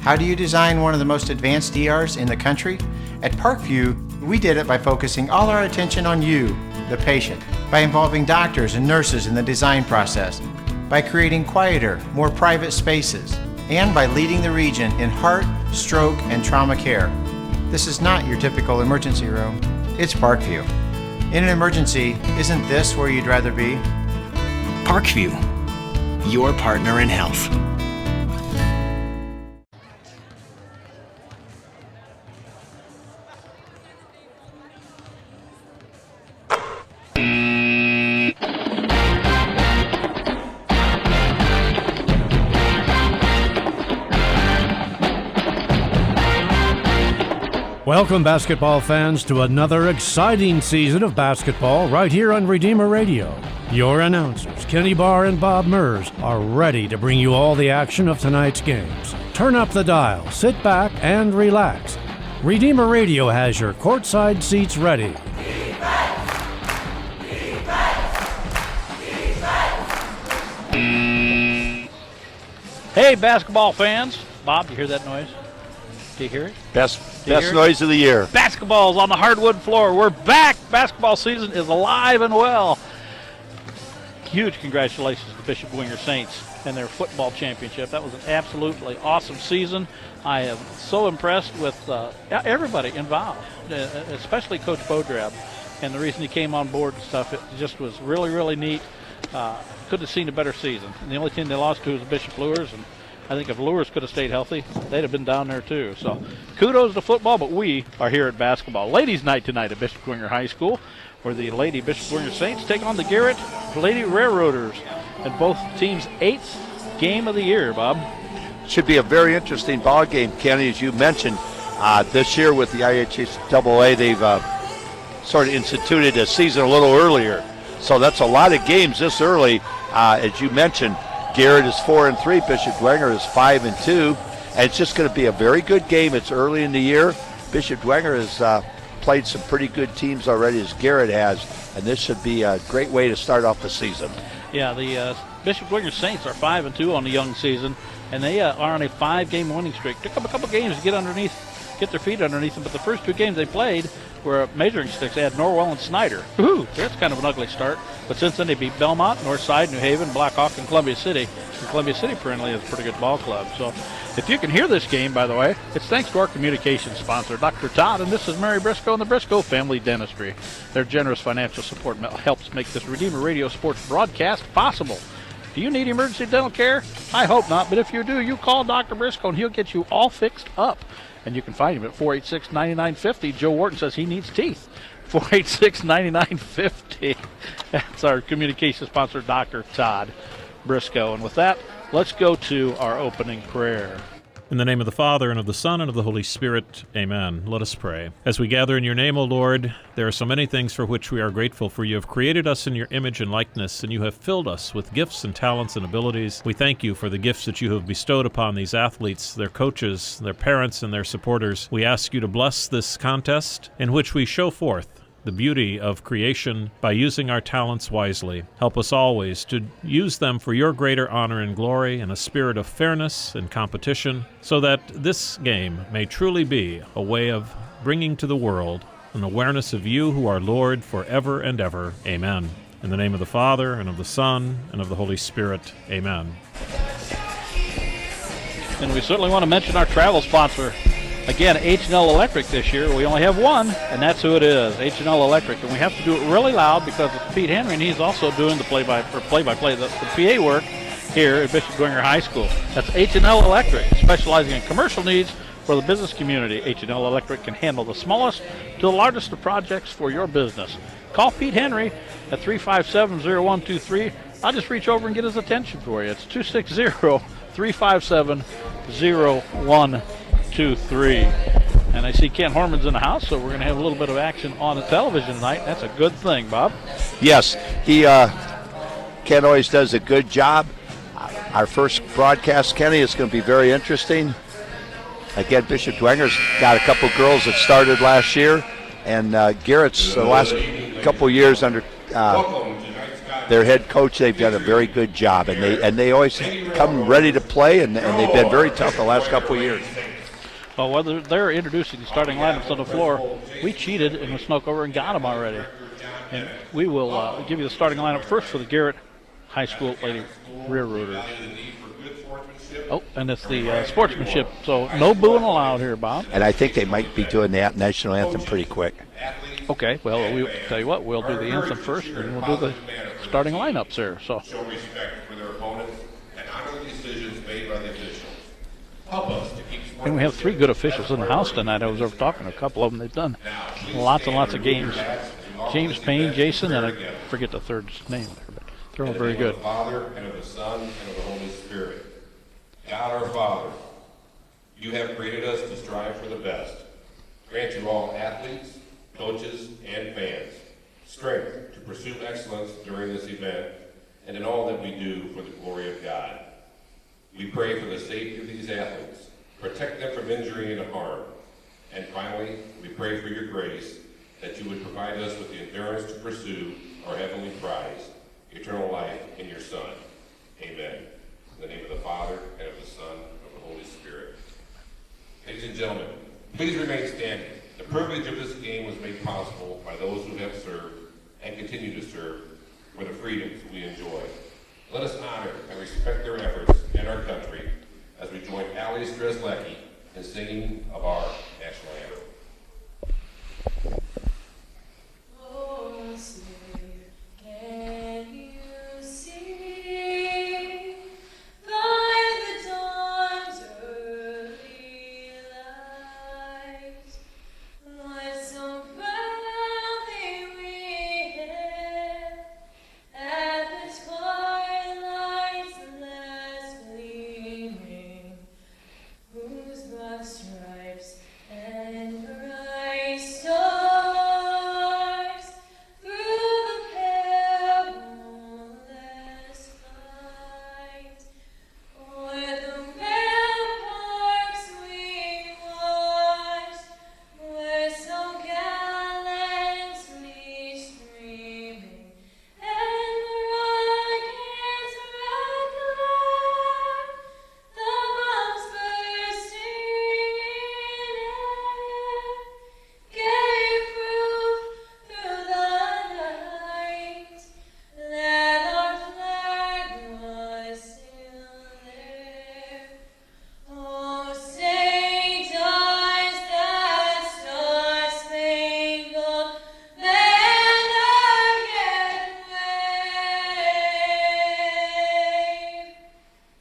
How do you design one of the most advanced ERs in the country? At Parkview, we did it by focusing all our attention on you, the patient, by involving doctors and nurses in the design process, by creating quieter, more private spaces, and by leading the region in heart, stroke, and trauma care. This is not your typical emergency room. It's Parkview. In an emergency, isn't this where you'd rather be? Parkview, your partner in health. Welcome, basketball fans, to another exciting season of basketball right here on Redeemer Radio. Your announcers, Kenny Barr and Bob Mers, are ready to bring you all the action of tonight's games. Turn up the dial, sit back, and relax. Redeemer Radio has your courtside seats ready. Hey, basketball fans. Bob, you hear that noise? Do you hear it? Best noise of the year. Basketball's on the hardwood floor. We're back. Basketball season is alive and well. Huge congratulations to Bishop Dwenger Saints and their football championship. That was an absolutely awesome season. I am so impressed with everybody involved, especially Coach Bodrab. And the reason he came on board and stuff, it just was really, really neat. Couldn't have seen a better season. And the only team they lost to was Bishop Lures, and I think if Lures could have stayed healthy, they'd have been down there too. So kudos to football, but we are here at basketball. Ladies' night tonight at Bishop Dwenger High School, where the Lady Bishop Dwenger Saints take on the Garrett Lady Railroaders, and both teams' 8th game of the year, Bob. Should be a very interesting ball game, Kenny, as you mentioned. This year with the IHSAA, they've sort of instituted a season a little earlier. So that's a lot of games this early. As you mentioned, Garrett is 4-3, Bishop Dwenger is 5-2, and it's just going to be a very good game. It's early in the year. Bishop Dwenger has played some pretty good teams already, as Garrett has, and this should be a great way to start off the season. Yeah, the Bishop Dwenger Saints are 5-2 on the young season, and they are on a 5-game winning streak. Took them a couple games to get their feet underneath them, but the first 2 games they played were measuring sticks. They had Norwell and Snyder. Woohoo! That's kind of an ugly start. But since then they beat Belmont, Northside, New Haven, Blackhawk, and Columbia City. And Columbia City apparently is a pretty good ball club. So if you can hear this game, by the way, it's thanks to our communications sponsor, Dr. Todd, and this is Mary Briscoe and the Briscoe Family Dentistry. Their generous financial support helps make this Redeemer Radio Sports broadcast possible. Do you need emergency dental care? I hope not, but if you do, you call Dr. Briscoe and he'll get you all fixed up. And you can find him at 486-9950. Joe Wharton says he needs teeth. 486-9950. That's our communication sponsor, Dr. Todd Briscoe. And with that, let's go to our opening prayer. In the name of the Father, and of the Son, and of the Holy Spirit, amen. Let us pray. As we gather in your name, O Lord, there are so many things for which we are grateful, for you have created us in your image and likeness, and you have filled us with gifts and talents and abilities. We thank you for the gifts that you have bestowed upon these athletes, their coaches, their parents, and their supporters. We ask you to bless this contest in which we show forth the beauty of creation by using our talents wisely. Help us always to use them for your greater honor and glory in a spirit of fairness and competition, so that this game may truly be a way of bringing to the world an awareness of you who are Lord forever and ever. Amen. In the name of the Father, and of the Son, and of the Holy Spirit. Amen. And we certainly want to mention our travel sponsor. Again, H&L Electric this year. We only have one, and that's who it is, H&L Electric. And we have to do it really loud because it's Pete Henry, and he's also doing the play-by-play, the PA work here at Bishop Dwenger High School. That's H&L Electric, specializing in commercial needs for the business community. H&L Electric can handle the smallest to the largest of projects for your business. Call Pete Henry at 357-0123. I'll just reach over and get his attention for you. It's 260-357-0123. And I see Ken Horman's in the house, so we're going to have a little bit of action on the television tonight. That's a good thing, Bob. Yes, Ken always does a good job. Our first broadcast, Kenny, is going to be very interesting. Again, Bishop Dwenger's got a couple girls that started last year, and Garrett's the last couple years under their head coach, they've done a very good job, and they always come ready to play, and they've been very tough the last couple of years. Well, whether they're introducing the starting lineups on the floor, we cheated and we snuck over and got them already. And we will give you the starting lineup first for the Garrett High School Lady Railroaders. Oh, and it's the sportsmanship, so no booing allowed here, Bob. And I think they might be doing the national anthem pretty quick. Okay, well, we tell you what, we'll do the anthem first, and we'll do the starting lineups there. So. Show respect for their opponents and honor the decisions made by the officials. Help us to keep sports. And we have 3 good officials in the house tonight. I was over talking to a couple of them. They've done lots and lots of games. James Payne, Jason, and I forget the third name there, but they're all very good. Of the Father, and of the Son, and of the Holy Spirit. God our Father, you have created us to strive for the best. Grant you all athletes, coaches, and fans strength to pursue excellence during this event and in all that we do for the glory of God. We pray for the safety of these athletes, protect them from injury and harm, and finally, we pray for your grace that you would provide us with the endurance to pursue our heavenly prize, eternal life in your Son. Amen. In the name of the Father, and of the Son, and of the Holy Spirit. Ladies and gentlemen, please remain standing. The privilege of this game was made possible by those who have served and continue to serve for the freedoms we enjoy. Let us honor and respect their efforts in our country as we join Allie Strzelecki in singing of our national anthem. Oh, say, can you see by the dawn's early light what so proudly we hailed at the twilight's last gleaming, whose broad stripes and bright stars through the perilous fight, o'er the ramparts we watched, were so gallantly streaming, and the rockets rattled, the bombs bursting in air, gave proof through the night that our flag was still there. Oh, say does that star-spangled banner yet wave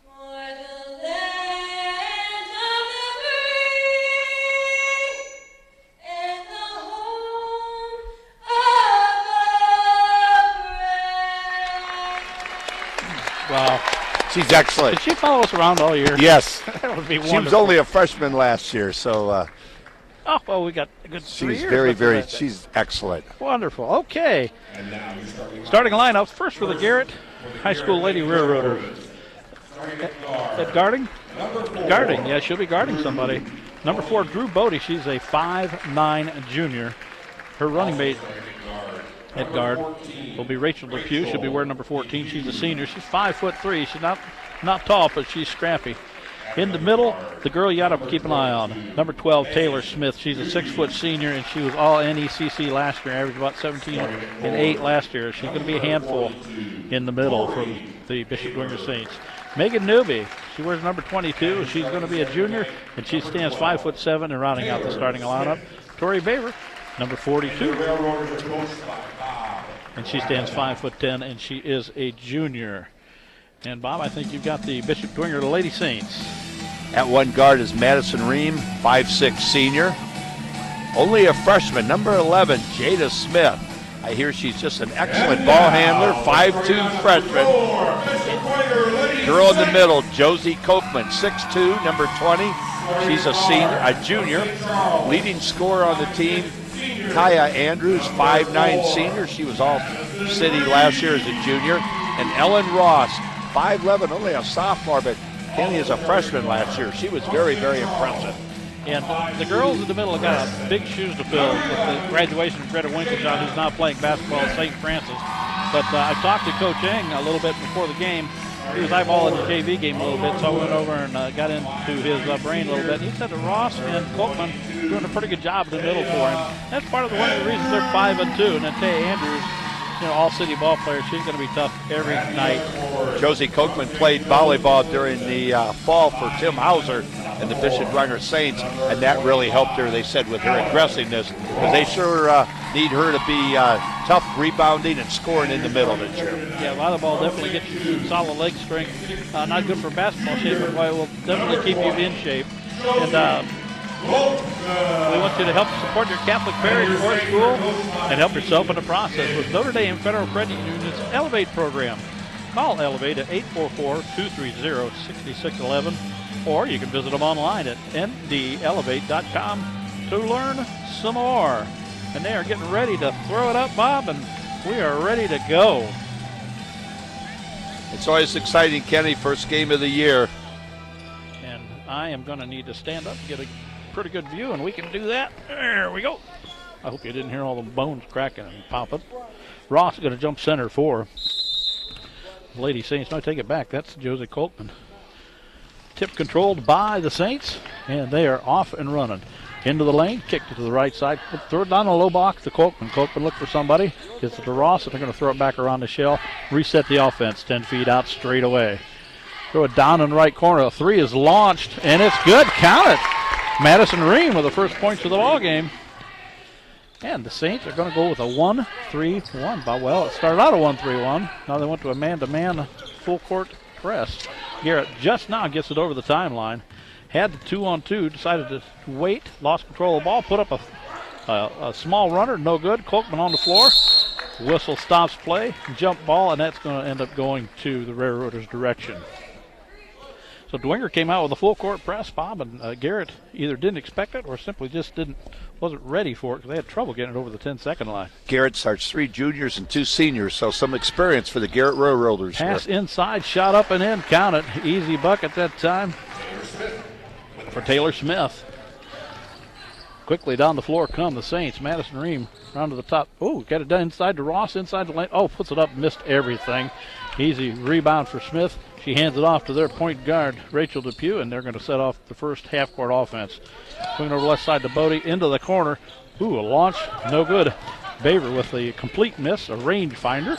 o'er the land of the free and the home of the brave? Wow. She's excellent. Did she follow us around all year? Yes. That would be She wonderful. was only a freshman last year, so Oh, well, we got a good 3 she's years. very, left of very, that. she's excellent. Wonderful. Okay. Starting lineup first for the Garrett High School Lady Railroaders. At guarding? Guarding, yeah, she'll be guarding somebody. Number 4, Drew Bodie. She's a 5'9" junior. Her running mate at guard will be Rachel Depew. She'll be wearing number 14. She's a senior. She's 5'3". She's not tall, but she's scrappy. In the middle, the girl you got to keep an eye on. Number 12, Taylor Smith. She's a 6-foot senior, and she was all NECC last year, averaged about 17 and 8 last year. She's going to be a handful in the middle from the Bishop Dwenger Saints. Megan Newby, she wears number 22. She's going to be a junior, and she stands 5'7", and rounding out the starting lineup. Tori Baber, number 42. And she stands 5'10", and she is a junior. And Bob, I think you've got the Bishop Dwenger Lady Saints. At one guard is Madison Ream, 5'6" senior. Only a freshman, number 11, Jada Smith. I hear she's just an excellent ball handler, 5'2" freshman. Girl in the middle, Josie Kochman, 6'2", number 20. She's a senior, a junior. Leading scorer on the team, Kaya Andrews, 5'9" senior. She was all city last year as a junior. And Ellen Ross, 5'11", only a sophomore, but Kenny is a freshman last year. She was very, very impressive. And the girls in the middle have got big shoes to fill with the graduation of Greta Winklejohn, who's now playing basketball at St. Francis. But I talked to Coach Eng a little bit before the game. He was eyeballing the JV game a little bit, so I went over and got into his brain a little bit. He said that Ross and Coltman doing a pretty good job in the middle for him. That's part of one of the reasons they're 5-2. And then Tay Andrews, all-city ball player, she's going to be tough every night. Josie Kochman played volleyball during the fall for Tim Hauser and the Bishop Dwenger Saints, and that really helped her, they said, with her aggressiveness, because they sure need her to be tough rebounding and scoring in the middle this year. Yeah, volleyball definitely gets you some solid leg strength. Not good for basketball shape, but it will definitely keep you in shape. And we want you to help support your Catholic parish or school and help yourself in the process with Notre Dame Federal Credit Union's Elevate program. Call Elevate at 844-230-6611, or you can visit them online at ndelevate.com to learn some more. And they are getting ready to throw it up, Bob, and we are ready to go. It's always exciting, Kenny, first game of the year. And I am going to need to stand up and get a pretty good view, and we can do that. There we go. I hope you didn't hear all the bones cracking and popping. Ross is going to jump center for Lady Saints. No, I take it back. That's Josie Coltman. Tip controlled by the Saints, and they are off and running. Into the lane, kicked it to the right side. Throw it down the low block to Coltman. Coltman look for somebody. Gets it to Ross, and they're going to throw it back around the shell. Reset the offense. 10 feet out straight away. Throw it down in the right corner. A three is launched, and it's good. Count it. Madison Ream with the first points of the ball game. And the Saints are going to go with a 1-3-1. Well, it started out a 1-3-1. Now they went to a man-to-man full-court press. Garrett just now gets it over the timeline. Had the 2-on-2, decided to wait, lost control of the ball, put up a small runner, no good. Coltman on the floor. Whistle stops play, jump ball, and that's going to end up going to the Railroaders' direction. So Dwenger came out with a full court press, Bob, and Garrett either didn't expect it or simply just wasn't ready for it because they had trouble getting it over the 10-second line. Garrett starts 3 juniors and 2 seniors, so some experience for the Garrett Railroaders. Pass inside, shot up and in, count it. Easy bucket that time for Taylor Smith. Quickly down the floor come the Saints. Madison Ream round to the top. Oh, got it done inside to Ross, inside the lane. Oh, puts it up, missed everything. Easy rebound for Smith. She hands it off to their point guard, Rachel Depew, and they're going to set off the first half-court offense. Swinging over left side to Bodie, into the corner. Ooh, a launch, no good. Baver with the complete miss, a range finder,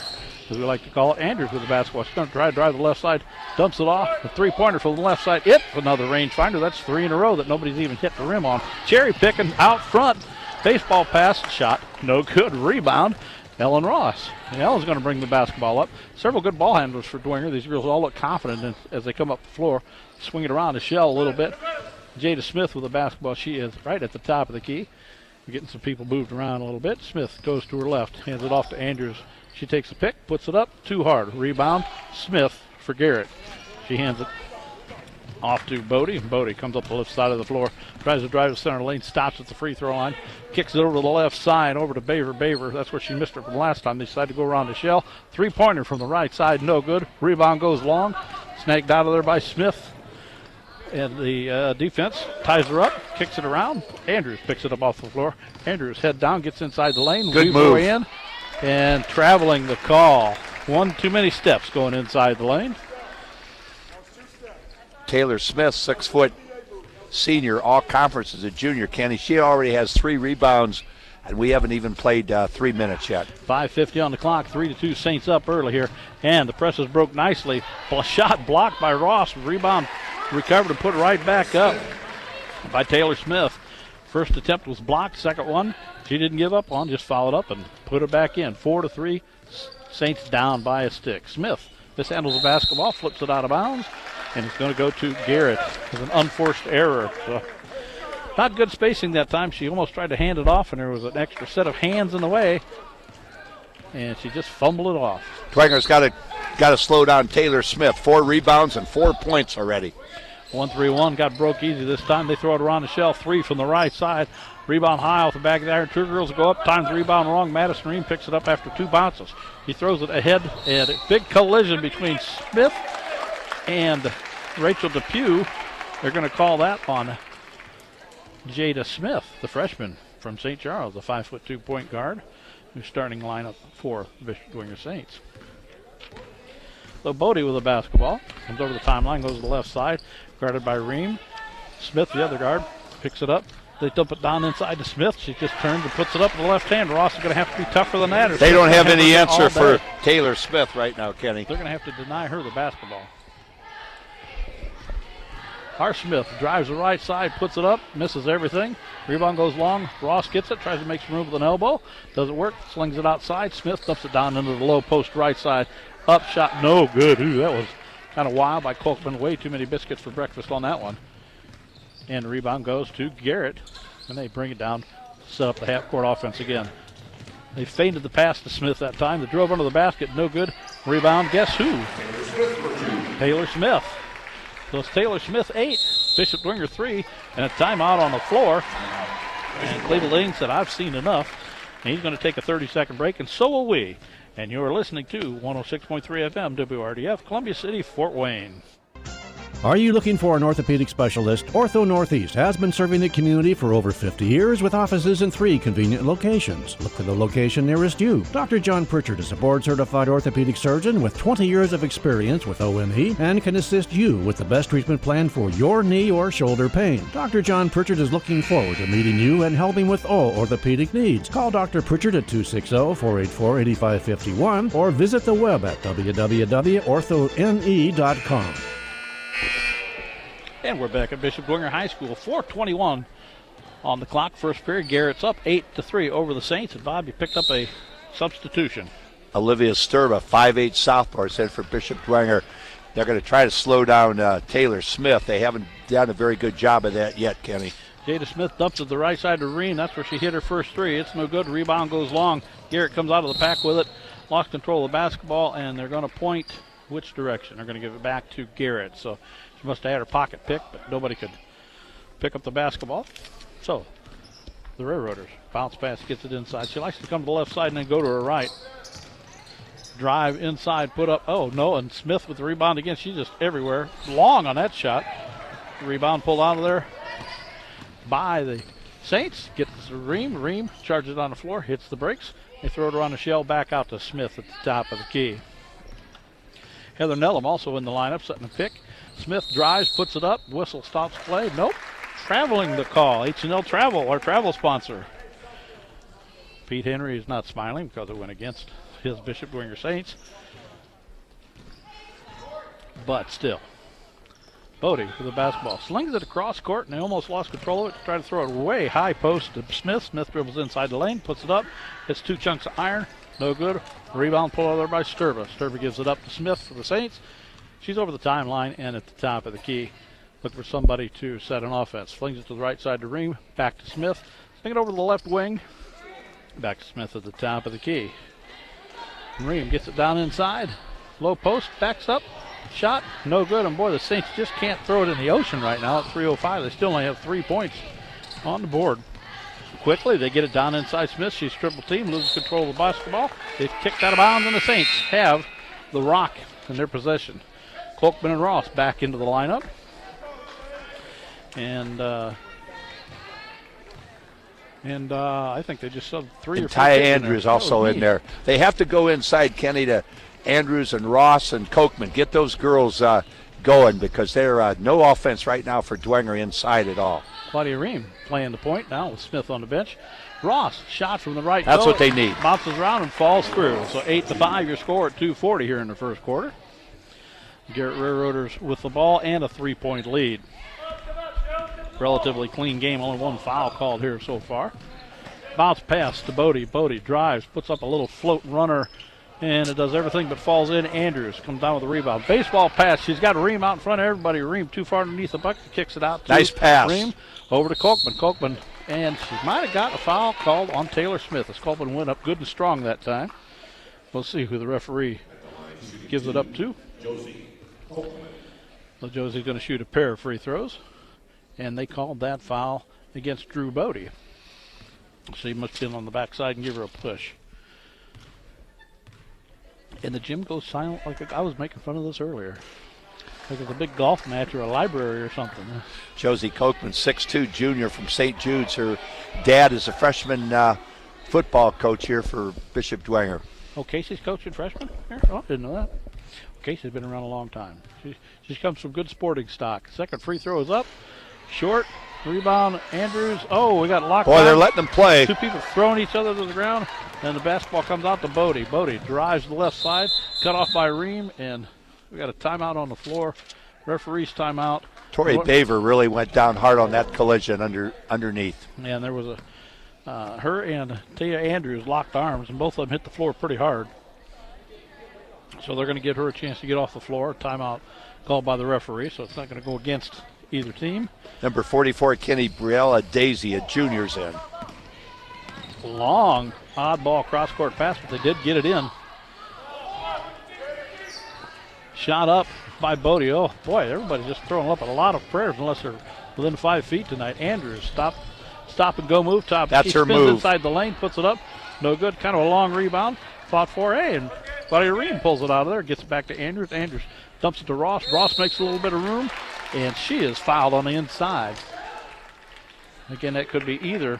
as we like to call it. Andrews with the basketball. She's going to try to drive the left side, dumps it off. A three-pointer from the left side. Another range finder. That's 3 in a row that nobody's even hit the rim on. Cherry picking out front. Baseball pass, shot, no good. Rebound, Ellen Ross. And Ellen's going to bring the basketball up. Several good ball handlers for Dwenger. These girls all look confident as they come up the floor. Swing it around the shell a little bit. Jada Smith with the basketball. She is right at the top of the key. We're getting some people moved around a little bit. Smith goes to her left, hands it off to Andrews. She takes a pick, puts it up, too hard. Rebound, Smith for Garrett. She hands it off to Bodie. Bodie comes up the left side of the floor, tries to drive to center lane, stops at the free throw line, kicks it over to the left side, over to Baver. Baver, that's where she missed it from last time. They decided to go around the shell. Three-pointer from the right side, no good. Rebound goes long, snagged out of there by Smith. And the defense ties her up, kicks it around. Andrews picks it up off the floor. Andrews head down, gets inside the lane, good weaves move. her way in, and traveling the call. One too many steps going inside the lane. Taylor Smith, 6-foot senior, all conference as a junior. Kenny, she already has 3 rebounds, and we haven't even played 3 minutes yet. 5:50 on the clock, 3-2 Saints up early here. And the presses broke nicely. Shot blocked by Ross. Rebound recovered and put right back up by Taylor Smith. First attempt was blocked. Second one, she didn't give up on, just followed up and put it back in. 4-3, Saints down by a stick. Smith mishandles the basketball, flips it out of bounds, and it's going to go to Garrett as an unforced error. So not good spacing that time. She almost tried to hand it off, and there was an extra set of hands in the way, and she just fumbled it off. Dwenger's got to slow down Taylor Smith. 4 rebounds and 4 points already. 1-3-1 got broke easy this time. They throw it around the shell. 3 from the right side. Rebound high off the back of the iron. 2 girls go up. Times the rebound wrong. Madison Ream picks it up after 2 bounces. He throws it ahead, and a big collision between Smith and Rachel Depew. They're going to call that on Jada Smith, the freshman from St. Charles, the 5'2" point guard. new starting lineup for the Bishop Dwenger Saints. So Bodie with the basketball. Comes over the timeline, goes to the left side. Guarded by Ream. Smith, the other guard, picks it up. They dump it down inside to Smith. She just turns and puts it up with the left hand. Ross is going to have to be tougher than that. They don't have any answer for Taylor Smith right now, Kenny. They're going to have to deny her the basketball. R. Smith drives the right side, puts it up, misses everything. Rebound goes long. Ross gets it, tries to make some room with an elbow. Doesn't work, slings it outside. Smith dumps it down into the low post right side. Up shot, no good. Ooh, that was kind of wild by Kolkman. Way too many biscuits for breakfast on that one. And the rebound goes to Garrett. And they bring it down, set up the half-court offense again. They feinted the pass to Smith that time. They drove under the basket, no good. Rebound, guess who? Taylor Smith. So it's Taylor Smith 8, Bishop Dwenger 3, and a timeout on the floor. And Cleveland Ling said, I've seen enough. And he's going to take a 30-second break, and so will we. And you're listening to 106.3 FM WRDF, Columbia City, Fort Wayne. Are you looking for an orthopedic specialist? Ortho Northeast has been serving the community for over 50 years with offices in 3 convenient locations. Look for the location nearest you. Dr. John Pritchard is a board-certified orthopedic surgeon with 20 years of experience with ONE and can assist you with the best treatment plan for your knee or shoulder pain. Dr. John Pritchard is looking forward to meeting you and helping with all orthopedic needs. Call Dr. Pritchard at 260-484-8551 or visit the web at www.orthone.com. And we're back at Bishop Dwenger High School. 4:21 on the clock. First period. Garrett's up 8-3 over the Saints. And Bob, you picked up a substitution. Olivia Sturba, 5'8" sophomore, said for Bishop Dwenger. They're going to try to slow down Taylor Smith. They haven't done a very good job of that yet, Kenny. Jada Smith dumps it to the right side to Ream. That's where she hit her first three. It's no good. Rebound goes long. Garrett comes out of the pack with it. Lost control of the basketball, and they're going to point which direction? They're going to give it back to Garrett. So she must have had her pocket picked, but nobody could pick up the basketball. So the Railroaders bounce pass, gets it inside. She likes to come to the left side and then go to her right. Drive inside, put up. Oh, no, and Smith with the rebound again. She's just everywhere. Long on that shot. The rebound pulled out of there by the Saints. Gets Ream. Ream charges on the floor, hits the brakes. They throw it around the shell, back out to Smith at the top of the key. Heather Nellum also in the lineup, setting a pick. Smith drives, puts it up. Whistle stops play. Nope. Traveling the call. H&L Travel, our travel sponsor. Pete Henry is not smiling because it went against his Bishop Dwenger Saints. But still. Bodie with the basketball. Slings it across court, and they almost lost control of it. Try to throw it way high post to Smith. Smith dribbles inside the lane, puts it up. Hits 2 chunks of iron. No good. Rebound pulled out there by Sturba. Sturba gives it up to Smith for the Saints. She's over the timeline and at the top of the key. Look for somebody to set an offense. Flings it to the right side to Ream. Back to Smith. Sling it over to the left wing. Back to Smith at the top of the key. Ream gets it down inside. Low post. Backs up. Shot. No good. And boy, the Saints just can't throw it in the ocean right now at 3:05. They still only have 3 points on the board. Quickly, they get it down inside Smith. She's triple team, loses control of the basketball. It's kicked out of bounds, and the Saints have the rock in their possession. Kolkman and Ross back into the lineup. And I think they just subbed 3 or 4. Ty Andrews also in there. They have to go inside, Kenny, to Andrews and Ross and Kolkman. Get those girls going because they're no offense right now for Dwenger inside at all. Claudia Ream playing the point now with Smith on the bench. Ross, shot from the right. That's what they need. Bounces around and falls through. So 8-5, your score at 2:40 here in the first quarter. Garrett Railroaders with the ball and a 3-point lead. Relatively clean game, only 1 foul called here so far. Bounce pass to Bodie. Bodie drives, puts up a little float runner, and it does everything but falls in. Andrews comes down with a rebound. Baseball pass. She's got Ream out in front of everybody. Ream too far underneath the bucket. Kicks it out to nice pass. Ream. Over to Kolkman. Kolkman, and she might have got a foul called on Taylor Smith as Kolkman went up good and strong that time. We'll see who the referee gives it up to. So Josie's going to shoot a pair of free throws, and they called that foul against Drew Bodie. So he must have been on the backside and give her a push. And the gym goes silent like I was making fun of this earlier. Like it's a big golf match or a library or something. Josie Kolkman, 6'2", junior from St. Jude's. Her dad is a freshman football coach here for Bishop Dwenger. Oh, Casey's coaching freshman here? Oh, didn't know that. Casey's been around a long time. She comes from good sporting stock. Second free throw is up. Short. Rebound, Andrews. Oh, we got locked Boy, down. they're letting them play. Two people throwing each other to the ground. And the basketball comes out to Bodie. Bodie drives to the left side. Cut off by Ream. And we got a timeout on the floor. Referee's timeout. Tori Baver really went down hard on that collision underneath. And there was her and Tia Andrews locked arms, and both of them hit the floor pretty hard. So they're going to give her a chance to get off the floor. Timeout called by the referee, so it's not going to go against either team. Number 44, Kenny Briella Daisy, a junior's in. Long oddball cross-court pass, but they did get it in. Shot up by Bodie. Oh, boy, everybody's just throwing up a lot of prayers unless they're within 5 feet tonight. Andrews, stop and go move. Top. That's she her spins move. Inside the lane, puts it up. No good. Kind of a long rebound. Fought for A, and Buddy Ream pulls it out of there. Gets it back to Andrews. Andrews dumps it to Ross. Ross makes a little bit of room, and she is fouled on the inside. Again, that could be either.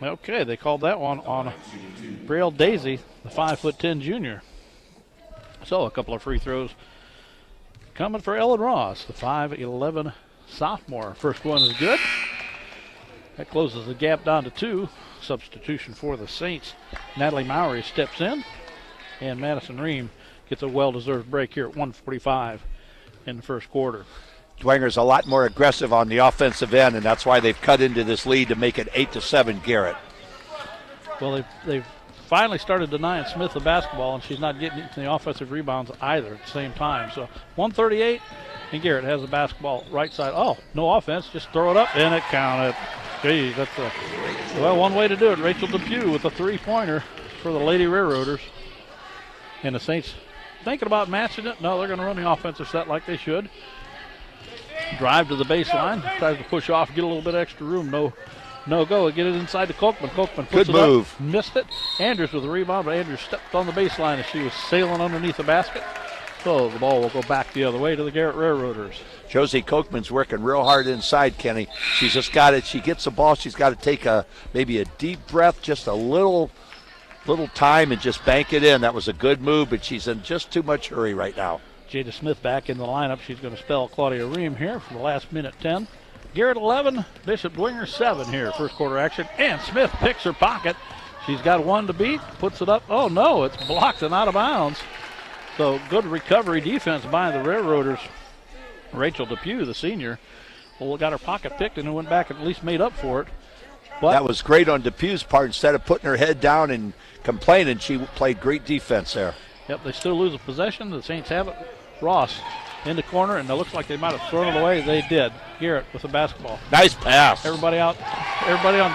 Okay, they called that one on Braille Daisy, the 5'10" junior. So a couple of free throws coming for Ellen Ross, the 5'11" sophomore. First one is good. That closes the gap down to 2. Substitution for the Saints. Natalie Mowry steps in, and Madison Ream gets a well-deserved break here at 1:45 in the first quarter. Dwenger's a lot more aggressive on the offensive end, and that's why they've cut into this lead to make it 8-7 Garrett. Well, they've finally started denying Smith the basketball, and she's not getting into the offensive rebounds either at the same time. So 138, and Garrett has the basketball right side. Oh, no offense, just throw it up, and it counted. Geez, that's one way to do it. Rachel Depew with a three-pointer for the Lady Railroaders. And the Saints thinking about matching it. No, they're going to run the offensive set like they should. Drive to the baseline, tries to push off, get a little bit extra room. No go. Get it inside to Kochman. Kochman puts Good it move. up. Missed it. Andrews with the rebound, but Andrews stepped on the baseline as she was sailing underneath the basket. So the ball will go back the other way to the Garrett Railroaders. Josie Kochman's working real hard inside, Kenny. She's just got it. She gets the ball. She's got to take maybe a deep breath, just a little time, and just bank it in. That was a good move, but she's in just too much hurry right now. Jada Smith back in the lineup. She's going to spell Claudia Ream here for the last minute 10. Garrett 11, Bishop Dwenger 7 here. First quarter action. And Smith picks her pocket. She's got one to beat. Puts it up. Oh, no, it's blocked and out of bounds. So good recovery defense by the Railroaders. Rachel Depew, the senior, got her pocket picked and then went back and at least made up for it. But that was great on Depew's part. Instead of putting her head down and complaining, she played great defense there. Yep, they still lose a possession. The Saints have it. Ross in the corner, and it looks like they might have thrown it away. They did. Garrett with the basketball. Nice pass. Everybody on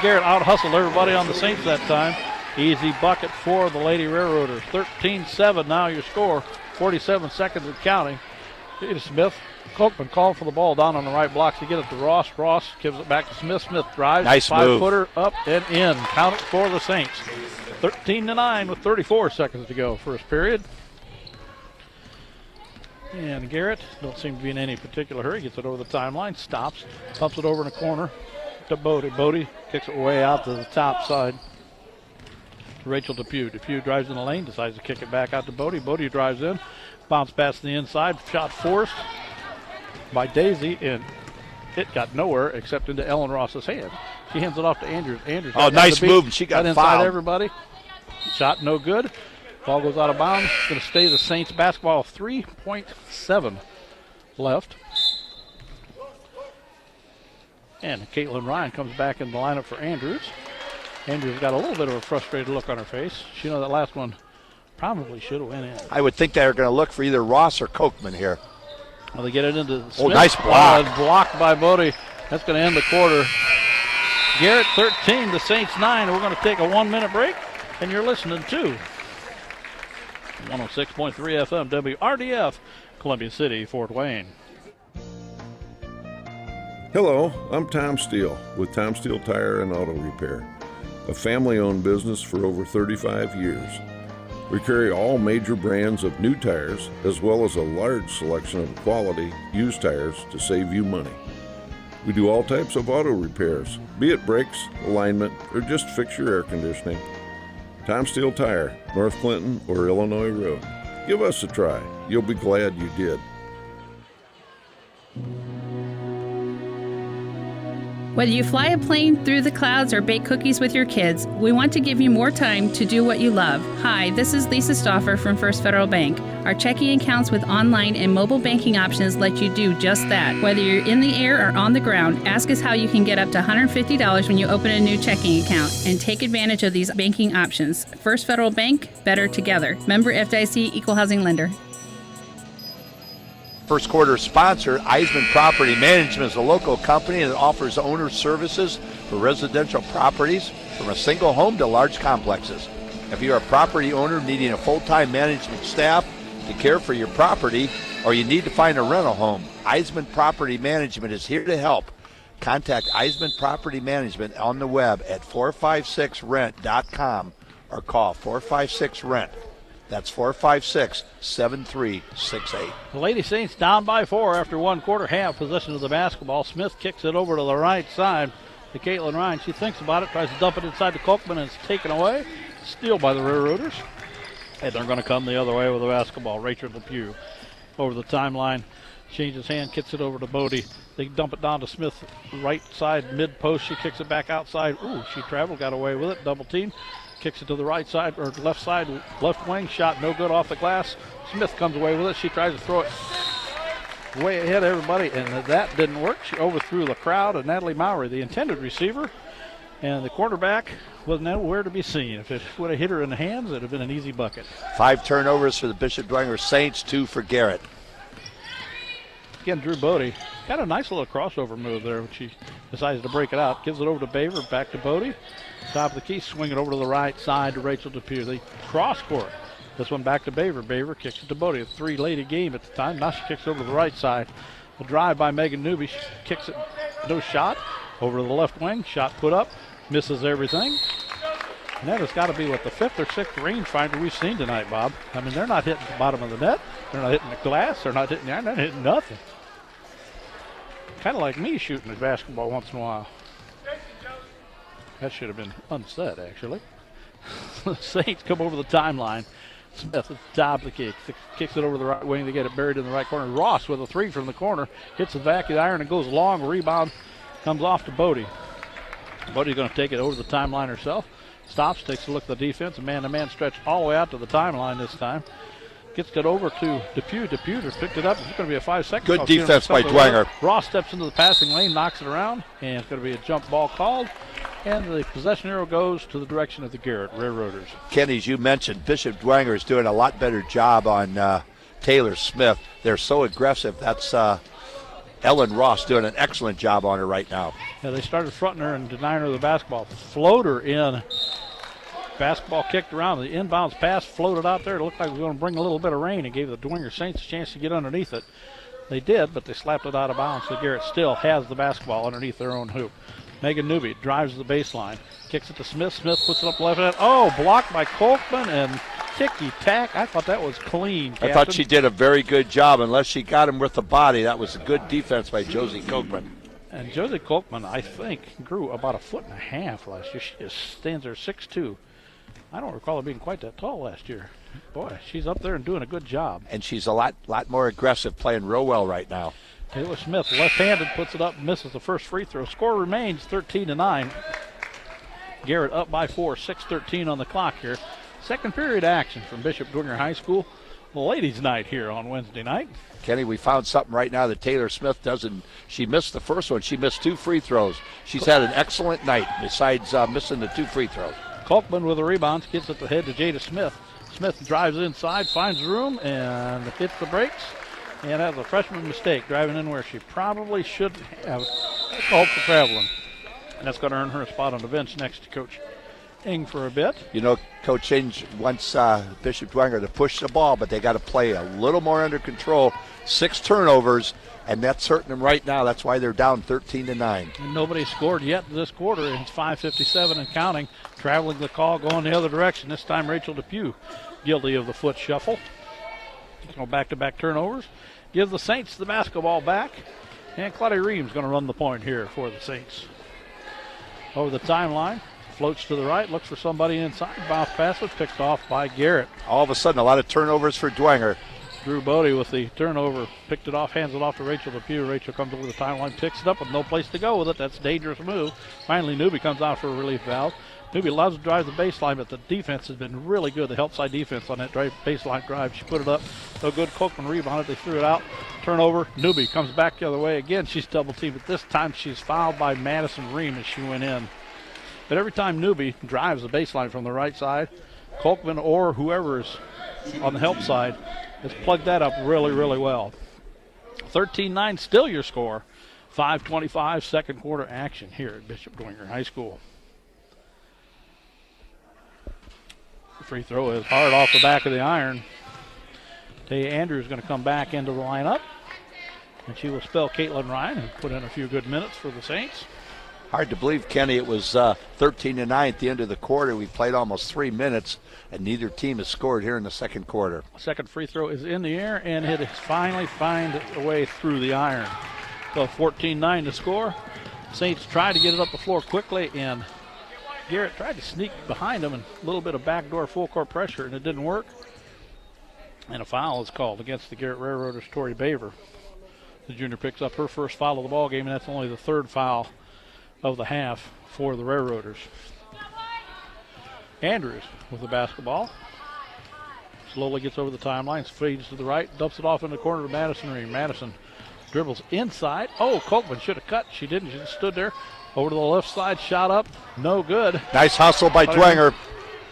Garrett out-hustled everybody on the Saints that time. Easy bucket for the Lady Railroaders. 13-7 now your score. 47 seconds and counting. Jada Smith. Kochman called for the ball down on the right block to get it to Ross. Ross gives it back to Smith. Smith drives. Nice move. 5-footer up and in. Count it for the Saints. 13-9 with 34 seconds to go. First period. And Garrett don't seem to be in any particular hurry. Gets it over the timeline. Stops. Pumps it over in the corner to Bodie. Bodie kicks it way out to the top side. Rachel Depew. Depew drives in the lane. Decides to kick it back out to Bodie. Bodie drives in. Bounce pass to the inside. Shot forced by Daisy, and it got nowhere except into Ellen Ross's hand. She hands it off to Andrews. Andrews. Oh, nice move. She got inside fouled. Everybody. Shot no good. Ball goes out of bounds. Going to stay the Saints basketball. 3.7 left. And Caitlin Ryan comes back in the lineup for Andrews. Andrews got a little bit of a frustrated look on her face. She knows that last one probably should have went in. I would think they're going to look for either Ross or Kochman here. Well, they get it into Smith. Oh, nice block. Blocked by Bodie. That's going to end the quarter. Garrett 13, the Saints 9. We're going to take a 1-minute break, and you're listening to 106.3 FM WRDF, Columbia City, Fort Wayne. Hello, I'm Tom Steele with Tom Steele Tire and Auto Repair, a family-owned business for over 35 years. We carry all major brands of new tires as well as a large selection of quality used tires to save you money. We do all types of auto repairs, be it brakes, alignment, or just fix your air conditioning. Tom Steele Tire, North Clinton or Illinois Road. Give us a try. You'll be glad you did. Whether you fly a plane through the clouds or bake cookies with your kids, we want to give you more time to do what you love. Hi, this is Lisa Stauffer from First Federal Bank. Our checking accounts with online and mobile banking options let you do just that. Whether you're in the air or on the ground, ask us how you can get up to $150 when you open a new checking account and take advantage of these banking options. First Federal Bank, better together. Member FDIC, Equal Housing Lender. First quarter sponsor, Eisman Property Management, is a local company that offers owner services for residential properties from a single home to large complexes. If you're a property owner needing a full-time management staff to care for your property, or you need to find a rental home, Eisman Property Management is here to help. Contact Eisman Property Management on the web at 456rent.com or call 456-RENT. That's 456-7368. The Lady Saints down by 4 after one quarter, half possession of the basketball. Smith kicks it over to the right side to Caitlin Ryan. She thinks about it, tries to dump it inside to Kolkman, and it's taken away. Steal by the Railroaders. And they're going to come the other way with the basketball. Rachel Depew over the timeline. Changes hand, kicks it over to Bodie. They dump it down to Smith, right side, mid post. She kicks it back outside. Ooh, she traveled, got away with it. Double team. Kicks it to the right side, or left side, left wing. Shot no good off the glass. Smith comes away with it. She tries to throw it way ahead of everybody, and that didn't work. She overthrew the crowd and Natalie Mowry, the intended receiver. And the quarterback wasn't nowhere to be seen. If it would have hit her in the hands, it would have been an easy bucket. 5 turnovers for the Bishop Dwenger Saints, 2 for Garrett. Again, Drew Bodie got a nice little crossover move there when she decides to break it out. Gives it over to Baver, back to Bodie. Top of the key, swing it over to the right side to Rachel Depew. They cross court. This one back to Baver. Baver kicks it to Bodie. A 3-lady game at the time. Now she kicks it over to the right side. A drive by Megan Newby. She kicks it, no shot. Over to the left wing. Shot put up. Misses everything. And that has got to be, what, the 5th or 6th rangefinder we've seen tonight, Bob. I mean, they're not hitting the bottom of the net. They're not hitting the glass. They're not hitting the iron. They're not hitting nothing. Kind of like me shooting the basketball once in a while. That should have been unsaid, actually. The Saints come over the timeline. Smith at the top of the kick. Kicks it over the right wing. They get it buried in the right corner. Ross with a 3 from the corner. Hits the back of the iron and goes long. Rebound comes off to Bodie. Bodie's going to take it over the timeline herself. Stops, takes a look at the defense. A man-to-man stretch all the way out to the timeline this time. Gets it over to Depew. Depew just picked it up. It's going to be a 5-second. Good defense by Dwenger. Ross steps into the passing lane, knocks it around, and it's going to be a jump ball called. And the possession arrow goes to the direction of the Garrett Railroaders. Kenny, as you mentioned, Bishop Dwenger is doing a lot better job on Taylor Smith. They're so aggressive. That's Ellen Ross doing an excellent job on her right now. Yeah, they started fronting her and denying her the basketball. Floater in. Basketball kicked around. The inbounds pass floated out there. It looked like it was going to bring a little bit of rain and gave the Dwenger Saints a chance to get underneath it. They did, but they slapped it out of bounds. So Garrett still has the basketball underneath their own hoop. Megan Newby drives the baseline. Kicks it to Smith. Smith puts it up left hand. Oh, blocked by Kolkman and ticky-tack. I thought that was clean, Captain. I thought she did a very good job. Unless she got him with the body, that was a good defense by Josie Kolkman. And Josie Kolkman, I think, grew about 1.5 feet last year. She just stands there 6'2". I don't recall her being quite that tall last year. Boy, she's up there and doing a good job. And she's a lot more aggressive, playing real well right now. Taylor Smith, left-handed, puts it up, misses the first free throw. Score remains 13-9. Garrett up by 4, 6:13 on the clock here. Second period action from Bishop Dwenger High School. Ladies' night here on Wednesday night. Kenny, we found something right now that Taylor Smith doesn't. She missed the first one. She missed 2 free throws. She's had an excellent night besides missing the 2 free throws. Kolkman with a rebound, gets it ahead to Jada Smith. Smith drives inside, finds room, and hits the brakes. And has a freshman mistake, driving in where she probably shouldn't have. Called for traveling. And that's going to earn her a spot on the bench next to Coach Ing for a bit. You know, Coach Ing wants Bishop Dwenger to push the ball, but they got to play a little more under control. 6 turnovers, and that's hurting them right now. That's why they're down 13-9. And nobody scored yet this quarter. It's 5:57 and counting. Traveling the call, going the other direction. This time Rachel Depew guilty of the foot shuffle. Back-to-back turnovers. Give the Saints the basketball back. And Claudia Ream's going to run the point here for the Saints. Over the timeline, floats to the right, looks for somebody inside. Bounce pass was picked off by Garrett. All of a sudden, a lot of turnovers for Dwenger. Drew Bodie with the turnover, picked it off, hands it off to Rachel Depew. Rachel comes over the timeline, picks it up with no place to go with it. That's a dangerous move. Finally, Newby comes out for a relief valve. Newby allows to drive the baseline, but the defense has been really good, the help side defense on that baseline drive. She put it up. No good. Colkman rebounded. They threw it out. Turnover. Newby comes back the other way. Again, she's double teamed, but this time she's fouled by Madison Ream as she went in. But every time Newby drives the baseline from the right side, Colkman or whoever is on the help side has plugged that up really, really well. 13-9 still your score. 5:25 second quarter action here at Bishop Dwenger High School. The free throw is hard off the back of the iron. Taya Andrews is going to come back into the lineup, and she will spell Caitlin Ryan, who put in a few good minutes for the Saints. Hard to believe, Kenny, it was 13-9 at the end of the quarter. We played almost 3 minutes, and neither team has scored here in the second quarter. Second free throw is in the air, and it has finally found a way through the iron. So 14-9 to score. Saints tried to get it up the floor quickly, and Garrett tried to sneak behind him and a little bit of backdoor full court pressure, and it didn't work. And a foul is called against the Garrett Railroaders. Tori Baver, the junior, picks up her first foul of the ball game, and that's only the third foul of the half for the Railroaders. Andrews with the basketball. Slowly gets over the timeline, feeds to the right, dumps it off in the corner to Madison Ream. Madison dribbles inside. Oh, Colkman should have cut. She didn't. She just stood there. Over to the left side, shot up. No good. Nice hustle by Dwenger.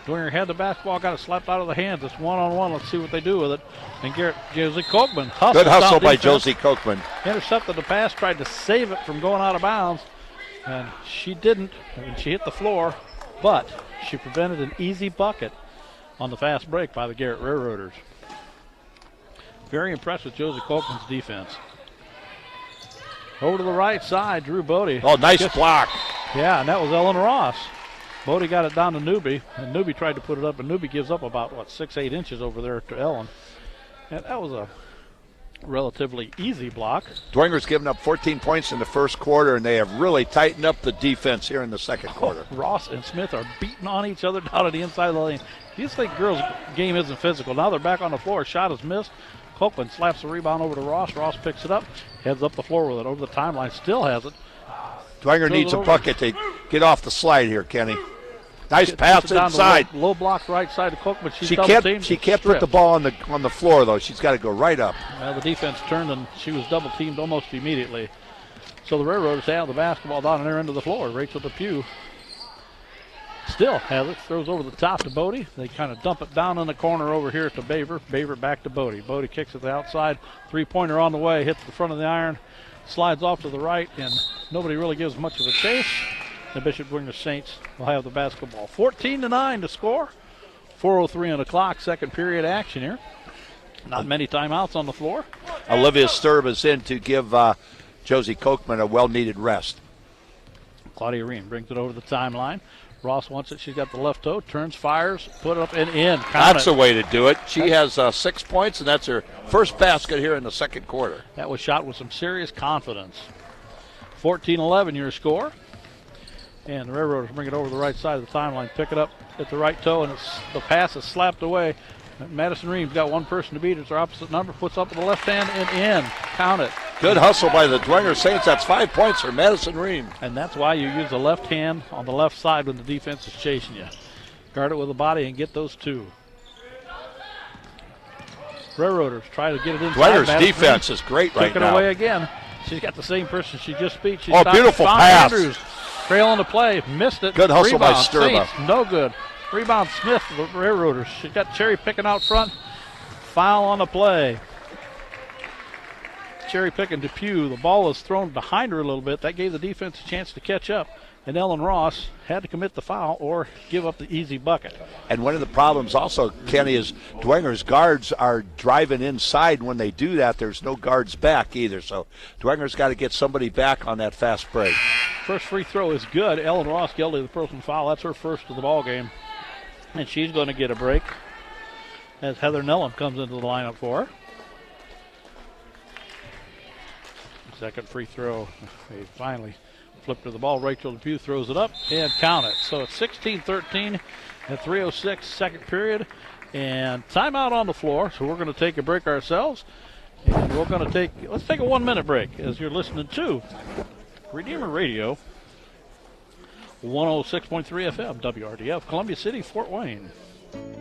Dwenger had the basketball, got it slapped out of the hands. It's one-on-one. Let's see what they do with it. And Garrett, Josie Colkman. Good hustle by Josie Colkman. Intercepted the pass, tried to save it from going out of bounds. And she didn't. And she hit the floor, but she prevented an easy bucket on the fast break by the Garrett Railroaders. Very impressed with Josie Colkman's defense. Over to the right side, Drew Bodie. Oh, nice block. Yeah, and that was Ellen Ross. Bodie got it down to Newby, and Newby tried to put it up, and Newby gives up about, 6-8 inches over there to Ellen. And that was a relatively easy block. Dwenger's given up 14 points in the first quarter, and they have really tightened up the defense here in the second quarter. Ross and Smith are beating on each other down at the inside of the lane. You just think girls' game isn't physical. Now they're back on the floor. Shot is missed. Colkman slaps the rebound over to Ross. Ross picks it up, heads up the floor with it over the timeline. Still has it. Dwenger needs a bucket to get off the slide here, Kenny. Nice pass inside. Low block right side to Colkman. She can't put the ball on the floor, though. She's got to go right up. Well, the defense turned, and she was double teamed almost immediately. So the Railroaders have the basketball down on their end of the floor. Rachel Depew still has it. Throws over the top to Bodie. They kind of dump it down in the corner over here to Baver. Baver back to Bodie. Bodie kicks it to the outside. Three-pointer on the way. Hits the front of the iron. Slides off to the right, and nobody really gives much of a chase. The Bishop Dwenger Saints will have the basketball. 14-9 to score. 4:03 on the clock. Second period action here. Not many timeouts on the floor. Olivia Sturb is in to give Josie Colkman a well-needed rest. Claudia Ream brings it over the timeline. Ross wants it. She's got the left toe. Turns, fires, put it up and in. That's the way to do it. She has 6 points, and that's her first basket here in the second quarter. That was shot with some serious confidence. 14-11 your score. And the Railroaders bring it over the right side of the timeline, pick it up at the right toe, and the pass is slapped away. Madison Ream's got one person to beat. It's her opposite number, puts up with the left hand and in. Count it. Good hustle by the Dwenger Saints. That's 5 points for Madison Ream. And that's why you use the left hand on the left side when the defense is chasing you. Guard it with the body and get those two. Railroaders try to get it inside. Dwenger's Madison defense Ream is great right now. Took it away again. She's got the same person she just beat. She's beautiful pass. Andrews. Trailing the play, missed it. Good hustle by Rebound, Sturba. Saints, no good. Rebound Smith, the Railroaders. She got Cherry picking out front. Foul on the play. Cherry picking Depew. The ball was thrown behind her a little bit. That gave the defense a chance to catch up. And Ellen Ross had to commit the foul or give up the easy bucket. And one of the problems also, Kenny, is Dwenger's guards are driving inside. When they do that, there's no guards back either. So Dwenger's got to get somebody back on that fast break. First free throw is good. Ellen Ross guilty of the personal foul. That's her first of the ball game. And she's going to get a break as Heather Nellum comes into the lineup for her. Second free throw. They finally flip to the ball. Rachel Depew throws it up and count it. So it's 16-13 at 3:06 second period. And timeout on the floor. So we're going to take a break ourselves. And we're going to let's take a 1 minute break as you're listening to Redeemer Radio 106.3 FM, WRDF, Columbia City, Fort Wayne.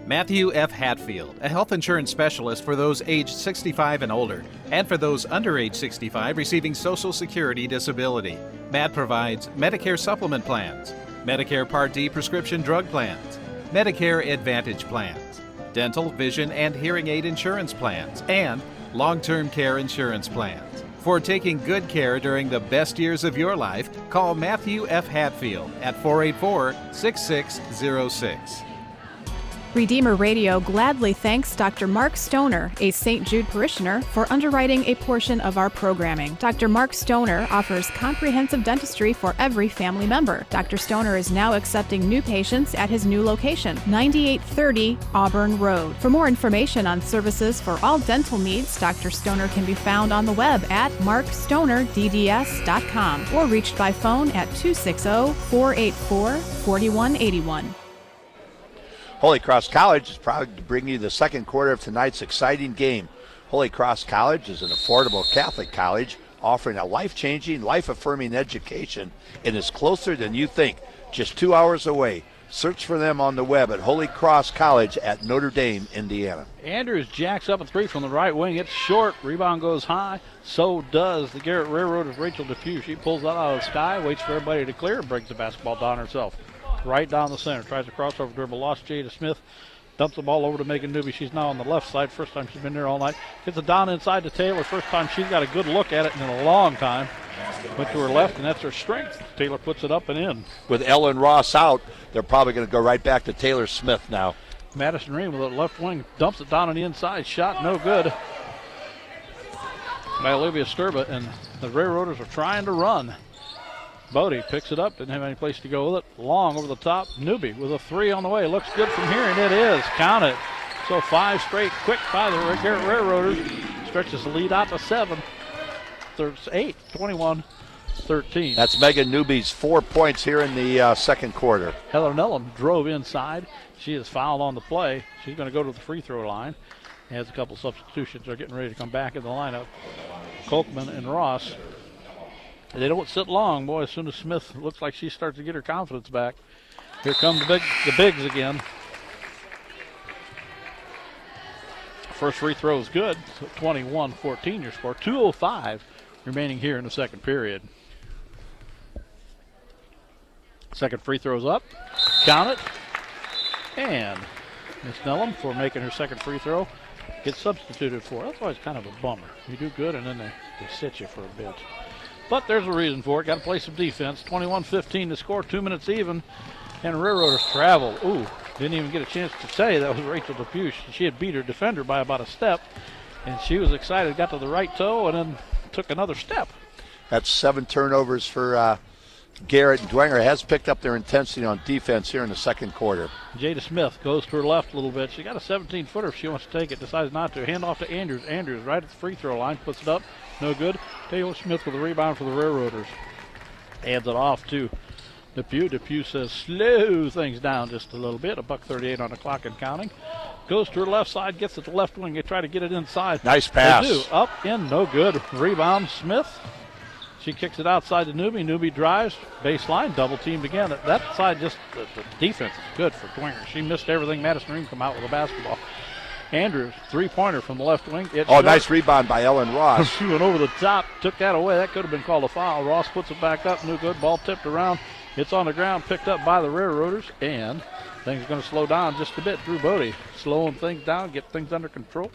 Matthew F. Hatfield, a health insurance specialist for those aged 65 and older, and for those under age 65 receiving Social Security disability. Matt provides Medicare supplement plans, Medicare Part D prescription drug plans, Medicare Advantage plans, dental, vision, and hearing aid insurance plans, and long-term care insurance plans. For taking good care during the best years of your life, call Matthew F. Hatfield at 484-6606. Redeemer Radio gladly thanks Dr. Mark Stoner, a St. Jude parishioner, for underwriting a portion of our programming. Dr. Mark Stoner offers comprehensive dentistry for every family member. Dr. Stoner is now accepting new patients at his new location, 9830 Auburn Road. For more information on services for all dental needs, Dr. Stoner can be found on the web at markstonerdds.com or reached by phone at 260-484-4181. Holy Cross College is proud to bring you the second quarter of tonight's exciting game. Holy Cross College is an affordable Catholic college offering a life-changing, life-affirming education and is closer than you think, just 2 hours away. Search for them on the web at Holy Cross College at Notre Dame, Indiana. Andrews jacks up a three from the right wing. It's short. Rebound goes high. So does the Garrett Railroaders' Rachel Depew. She pulls that out of the sky, waits for everybody to clear, and brings the basketball down herself. Right down the center. Tries a crossover dribble. Lost Jada Smith. Dumps the ball over to Megan Newby. She's now on the left side. First time she's been there all night. Gets it down inside to Taylor. First time she's got a good look at it in a long time. Went to her left, and that's her strength. Taylor puts it up and in. With Ellen Ross out, they're probably going to go right back to Taylor Smith now. Madison Ream with the left wing. Dumps it down on the inside. Shot no good by Olivia Sturba, and the Railroaders are trying to run. Bodie picks it up, didn't have any place to go with it. Long over the top. Newby with a three on the way. Looks good from here, and it is. Count it. So 5 straight quick by the Garrett Railroaders. Stretches the lead out to 7. There's 8, 21-13. That's Megan Newby's 4 points here in the second quarter. Heather Nellum drove inside. She is fouled on the play. She's going to go to the free throw line. Has a couple substitutions. They're getting ready to come back in the lineup. Kolkman and Ross. They don't sit long, boy. As soon as Smith looks like she starts to get her confidence back. Here come the bigs again. First free throw is good. So 21-14 your score. 2:05 remaining here in the second period. Second free throw's up. Count it. And Miss Nellum, for making her second free throw, gets substituted for. That's always kind of a bummer. You do good and then they sit you for a bit. But there's a reason for it. Got to play some defense. 21-15 to score, 2 minutes even. And Railroaders travel. Ooh, didn't even get a chance to say that was Rachel Depew. She had beat her defender by about a step. And she was excited, got to the right toe, and then took another step. That's 7 turnovers for Garrett. Dwenger has picked up their intensity on defense here in the second quarter. Jada Smith goes to her left a little bit. She got a 17-footer if she wants to take it. Decides not to. Hand off to Andrews. Andrews right at the free throw line. Puts it up. No good. Taylor Smith with a rebound for the Railroaders. Hands it off to Depew. Depew says slow things down just a little bit. $1:38 on the clock and counting. Goes to her left side. Gets it to the left wing. They try to get it inside. Nice pass. They do. Up, in, no good. Rebound, Smith. She kicks it outside to Newby. Newby drives. Baseline. Double teamed again. That side just, the defense is good for Dwenger. She missed everything. Madison Ream come out with a basketball. Andrews, three-pointer from the left wing. Nice rebound by Ellen Ross. She went over the top, took that away. That could have been called a foul. Ross puts it back up. No good. Ball tipped around. It's on the ground, picked up by the Railroaders, and things are going to slow down just a bit. Drew Bodie slowing things down, get things under control.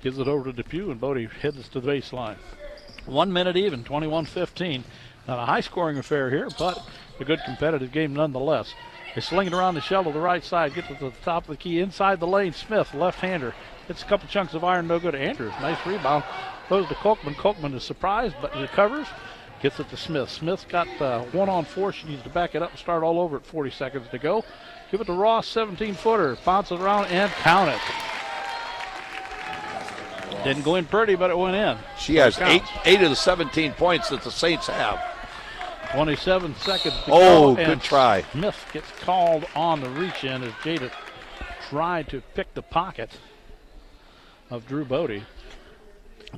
Gives it over to Depew, and Bodie heads to the baseline. 1 minute even, 21-15. Not a high-scoring affair here, but a good competitive game nonetheless. They sling it around the shell to the right side, gets it to the top of the key, inside the lane. Smith, left-hander, hits a couple chunks of iron, no good. Andrews, nice rebound. Goes to Kolkman. Kolkman is surprised, but recovers. Gets it to Smith. Smith's got 1-on-4. She needs to back it up and start all over at 40 seconds to go. Give it to Ross, 17-footer. Bounces around and count it. Didn't go in pretty, but it went in. She has eight of the 17 points that the Saints have. 27 seconds to go. And Good try. Smith gets called on the reach-in as Jada tried to pick the pocket of Drew Bodie.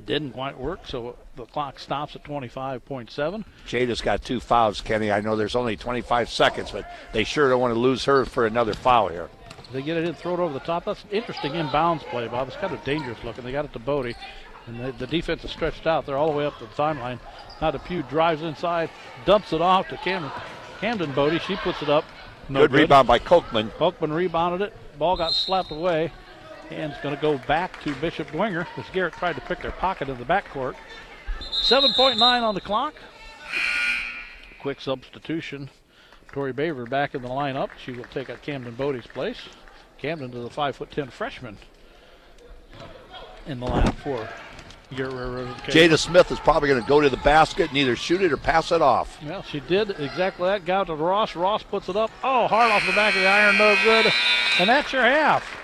Didn't quite work, so the clock stops at 25.7. Jada's got 2 fouls, Kenny. I know there's only 25 seconds, but they sure don't want to lose her for another foul here. They get it in, throw it over the top. That's an interesting inbounds play, Bob. It's kind of dangerous looking. They got it to Bodie, and the defense is stretched out. They're all the way up the timeline. Now DePue drives inside, dumps it off to Camden Bodie. She puts it up. No good rebound by Kochman. Kochman rebounded it. Ball got slapped away. And it's going to go back to Bishop Dwenger as Garrett tried to pick their pocket in the backcourt. 7.9 on the clock. Quick substitution. Tori Baver back in the lineup. She will take out Camden Bodie's place. Camden is a 5'10" freshman in the lineup for Garrett. Jada Smith is probably going to go to the basket and either shoot it or pass it off. Well, she did exactly that. Got to Ross. Ross puts it up. Oh, hard off the back of the iron. No good. And that's your half.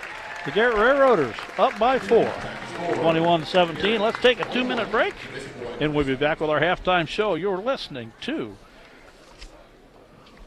The Garrett Railroaders up by 4. 21-17. Let's take a 2-minute break, and we'll be back with our halftime show. You're listening to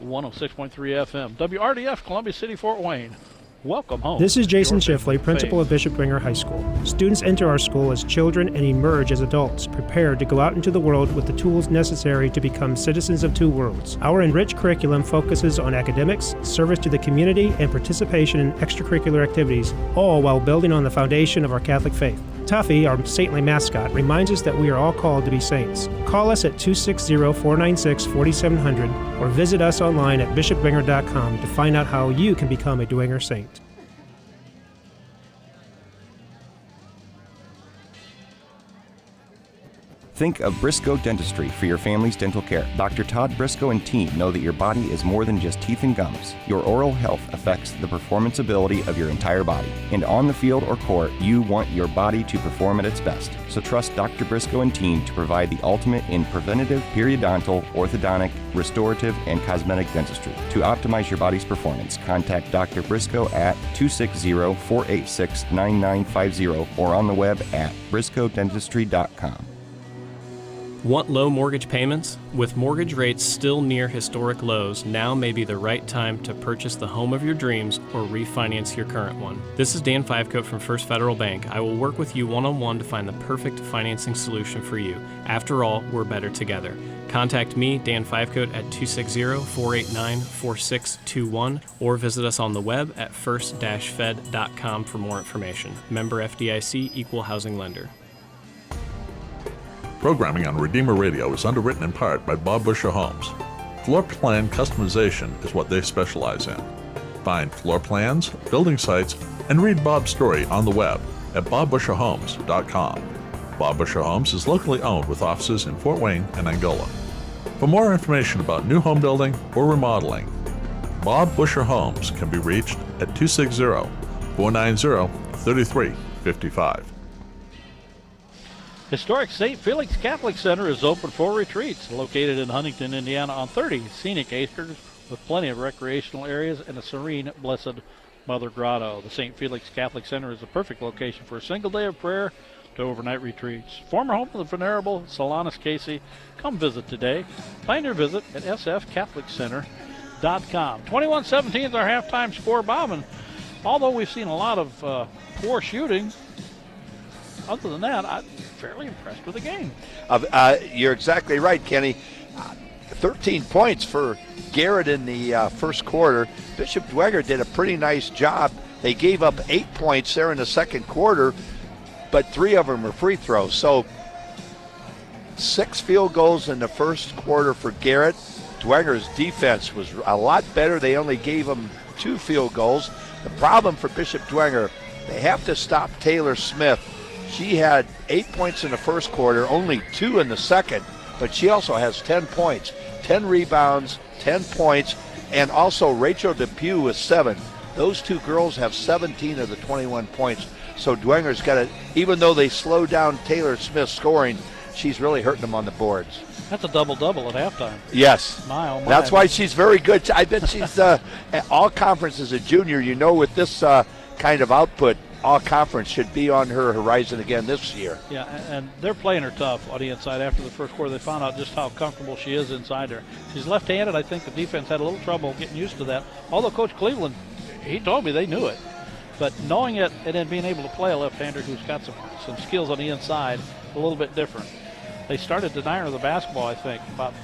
106.3 FM, WRDF, Columbia City, Fort Wayne. Welcome home. This is Jason Schiffley, principal of Bishop Dwenger High School. Students enter our school as children and emerge as adults, prepared to go out into the world with the tools necessary to become citizens of two worlds. Our enriched curriculum focuses on academics, service to the community, and participation in extracurricular activities, all while building on the foundation of our Catholic faith. Tuffy, our saintly mascot, reminds us that we are all called to be saints. Call us at 260-496-4700 or visit us online at bishopdwenger.com to find out how you can become a Dwenger saint. Think of Briscoe Dentistry for your family's dental care. Dr. Todd Briscoe and team know that your body is more than just teeth and gums. Your oral health affects the performance ability of your entire body. And on the field or court, you want your body to perform at its best. So trust Dr. Briscoe and team to provide the ultimate in preventative, periodontal, orthodontic, restorative, and cosmetic dentistry. To optimize your body's performance, contact Dr. Briscoe at 260-486-9950 or on the web at briscoedentistry.com. Want low mortgage payments? With mortgage rates still near historic lows, now may be the right time to purchase the home of your dreams or refinance your current one. This is Dan Fivecoat from First Federal Bank. I will work with you one-on-one to find the perfect financing solution for you. After all, we're better together. Contact me, Dan Fivecoat, at 260-489-4621 or visit us on the web at first-fed.com for more information. Member FDIC, Equal Housing Lender. Programming on Redeemer Radio is underwritten in part by Bob Busher Homes. Floor plan customization is what they specialize in. Find floor plans, building sites, and read Bob's story on the web at bobbusherhomes.com. Bob Busher Homes is locally owned with offices in Fort Wayne and Angola. For more information about new home building or remodeling, Bob Busher Homes can be reached at 260-490-3355. Historic St. Felix Catholic Center is open for retreats, located in Huntington, Indiana on 30 scenic acres with plenty of recreational areas and a serene, blessed Mother Grotto. The St. Felix Catholic Center is the perfect location for a single day of prayer to overnight retreats. Former home of the venerable Solanus Casey. Come visit today. Plan your visit at sfcatholiccenter.com. 21-17 is our halftime score, Bob, and although we've seen a lot of poor shooting, other than that, I'm fairly impressed with the game. You're exactly right, Kenny. 13 points for Garrett in the first quarter. Bishop Dwenger did a pretty nice job. They gave up 8 points there in the second quarter, but 3 of them were free throws. So 6 field goals in the first quarter for Garrett. Dwenger's defense was a lot better. They only gave them 2 field goals. The problem for Bishop Dwenger, they have to stop Taylor Smith. She had 8 points in the first quarter, only 2 in the second, but she also has 10 points, 10 rebounds, 10 points, and also Rachel DePue with 7. Those 2 girls have 17 of the 21 points. So Dwenger's got it. Even though they slowed down Taylor Smith's scoring, she's really hurting them on the boards. That's a double-double at halftime. Yes. My, oh my. That's why she's very good. I bet she's at all conferences a junior. You know, with this kind of output, all-conference should be on her horizon again this year. Yeah, and they're playing her tough on the inside. After the first quarter, they found out just how comfortable she is inside there. She's left-handed. I think the defense had a little trouble getting used to that. Although Coach Cleveland, he told me they knew it. But knowing it and then being able to play a left-hander who's got some skills on the inside, a little bit different. They started denying her the basketball, I think, about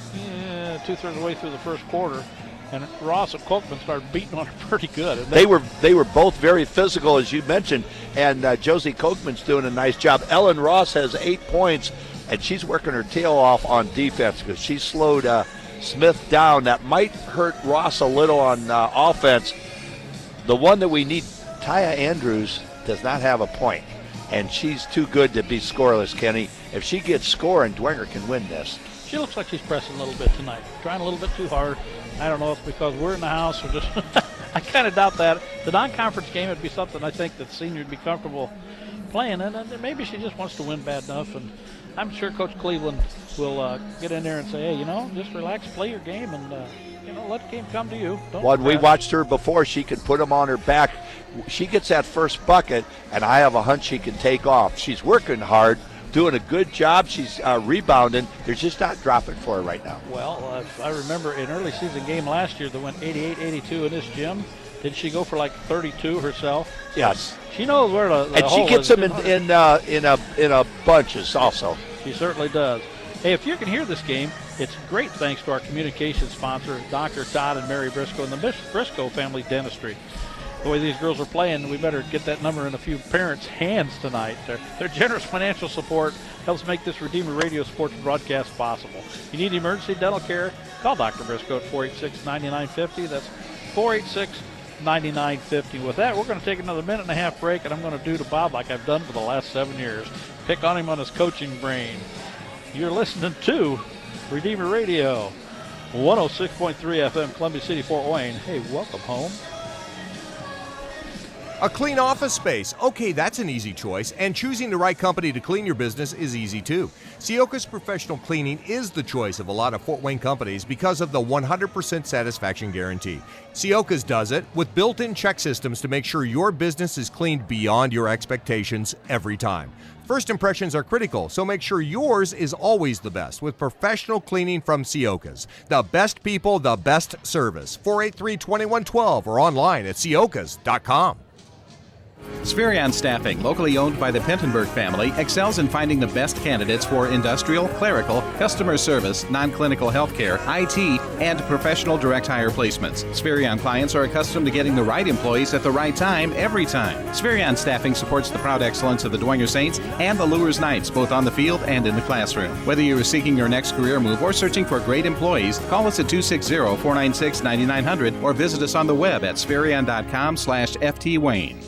2/3 of the way through the first quarter. And Ross and Kochman started beating on her pretty good. And They were both very physical, as you mentioned, and Josie Kochman's doing a nice job. Ellen Ross has 8 points, and she's working her tail off on defense because she slowed Smith down. That might hurt Ross a little on offense. The one that we need, Taya Andrews, does not have a point, and she's too good to be scoreless, Kenny. If she gets scoring, Dwenger can win this. she looks like she's pressing a little bit tonight, trying a little bit too hard. I don't know if it's because we're in the house or just I kind of doubt that. The non-conference game would be something I think that the senior would be comfortable playing, and maybe she just wants to win bad enough. And I'm sure Coach Cleveland will get in there and say, hey, just relax, play your game, and let the game come to you. When we watched her before, she could put them on her back. She gets that first bucket, and I have a hunch she can take off. She's working hard, doing a good job. She's rebounding. They're just not dropping for her right now. Well, I remember an early season game last year that went 88-82 in this gym. Did she go for like 32 herself? Yes. She knows where the and hole she gets is. them in a bunches also. She certainly does. Hey, if you can hear this game, it's great thanks to our communications sponsor, Dr. Todd and Mary Briscoe and the Briscoe Family Dentistry. The way these girls are playing, we better get that number in a few parents' hands tonight. Their generous financial support helps make this Redeemer Radio Sports broadcast possible. If you need emergency dental care, call Dr. Briscoe at 486-9950. That's 486-9950. With that, we're going to take another minute and a half break, and I'm going to do to Bob like I've done for the last 7 years. Pick on him on his coaching brain. You're listening to Redeemer Radio, 106.3 FM, Columbia City, Fort Wayne. Hey, welcome home. A clean office space. Okay, that's an easy choice, and choosing the right company to clean your business is easy too. Sioka's Professional Cleaning is the choice of a lot of Fort Wayne companies because of the 100% satisfaction guarantee. Sioka's does it with built-in check systems to make sure your business is cleaned beyond your expectations every time. First impressions are critical, so make sure yours is always the best with professional cleaning from Sioka's. The best people, the best service. 483-2112 or online at siokas.com. Spherion Staffing, locally owned by the Pentenberg family, excels in finding the best candidates for industrial, clerical, customer service, non-clinical healthcare, IT, and professional direct hire placements. Spherion clients are accustomed to getting the right employees at the right time, every time. Spherion Staffing supports the proud excellence of the Dwenger Saints and the Lures Knights, both on the field and in the classroom. Whether you are seeking your next career move or searching for great employees, call us at 260-496-9900 or visit us on the web at spherion.com/FTWayne.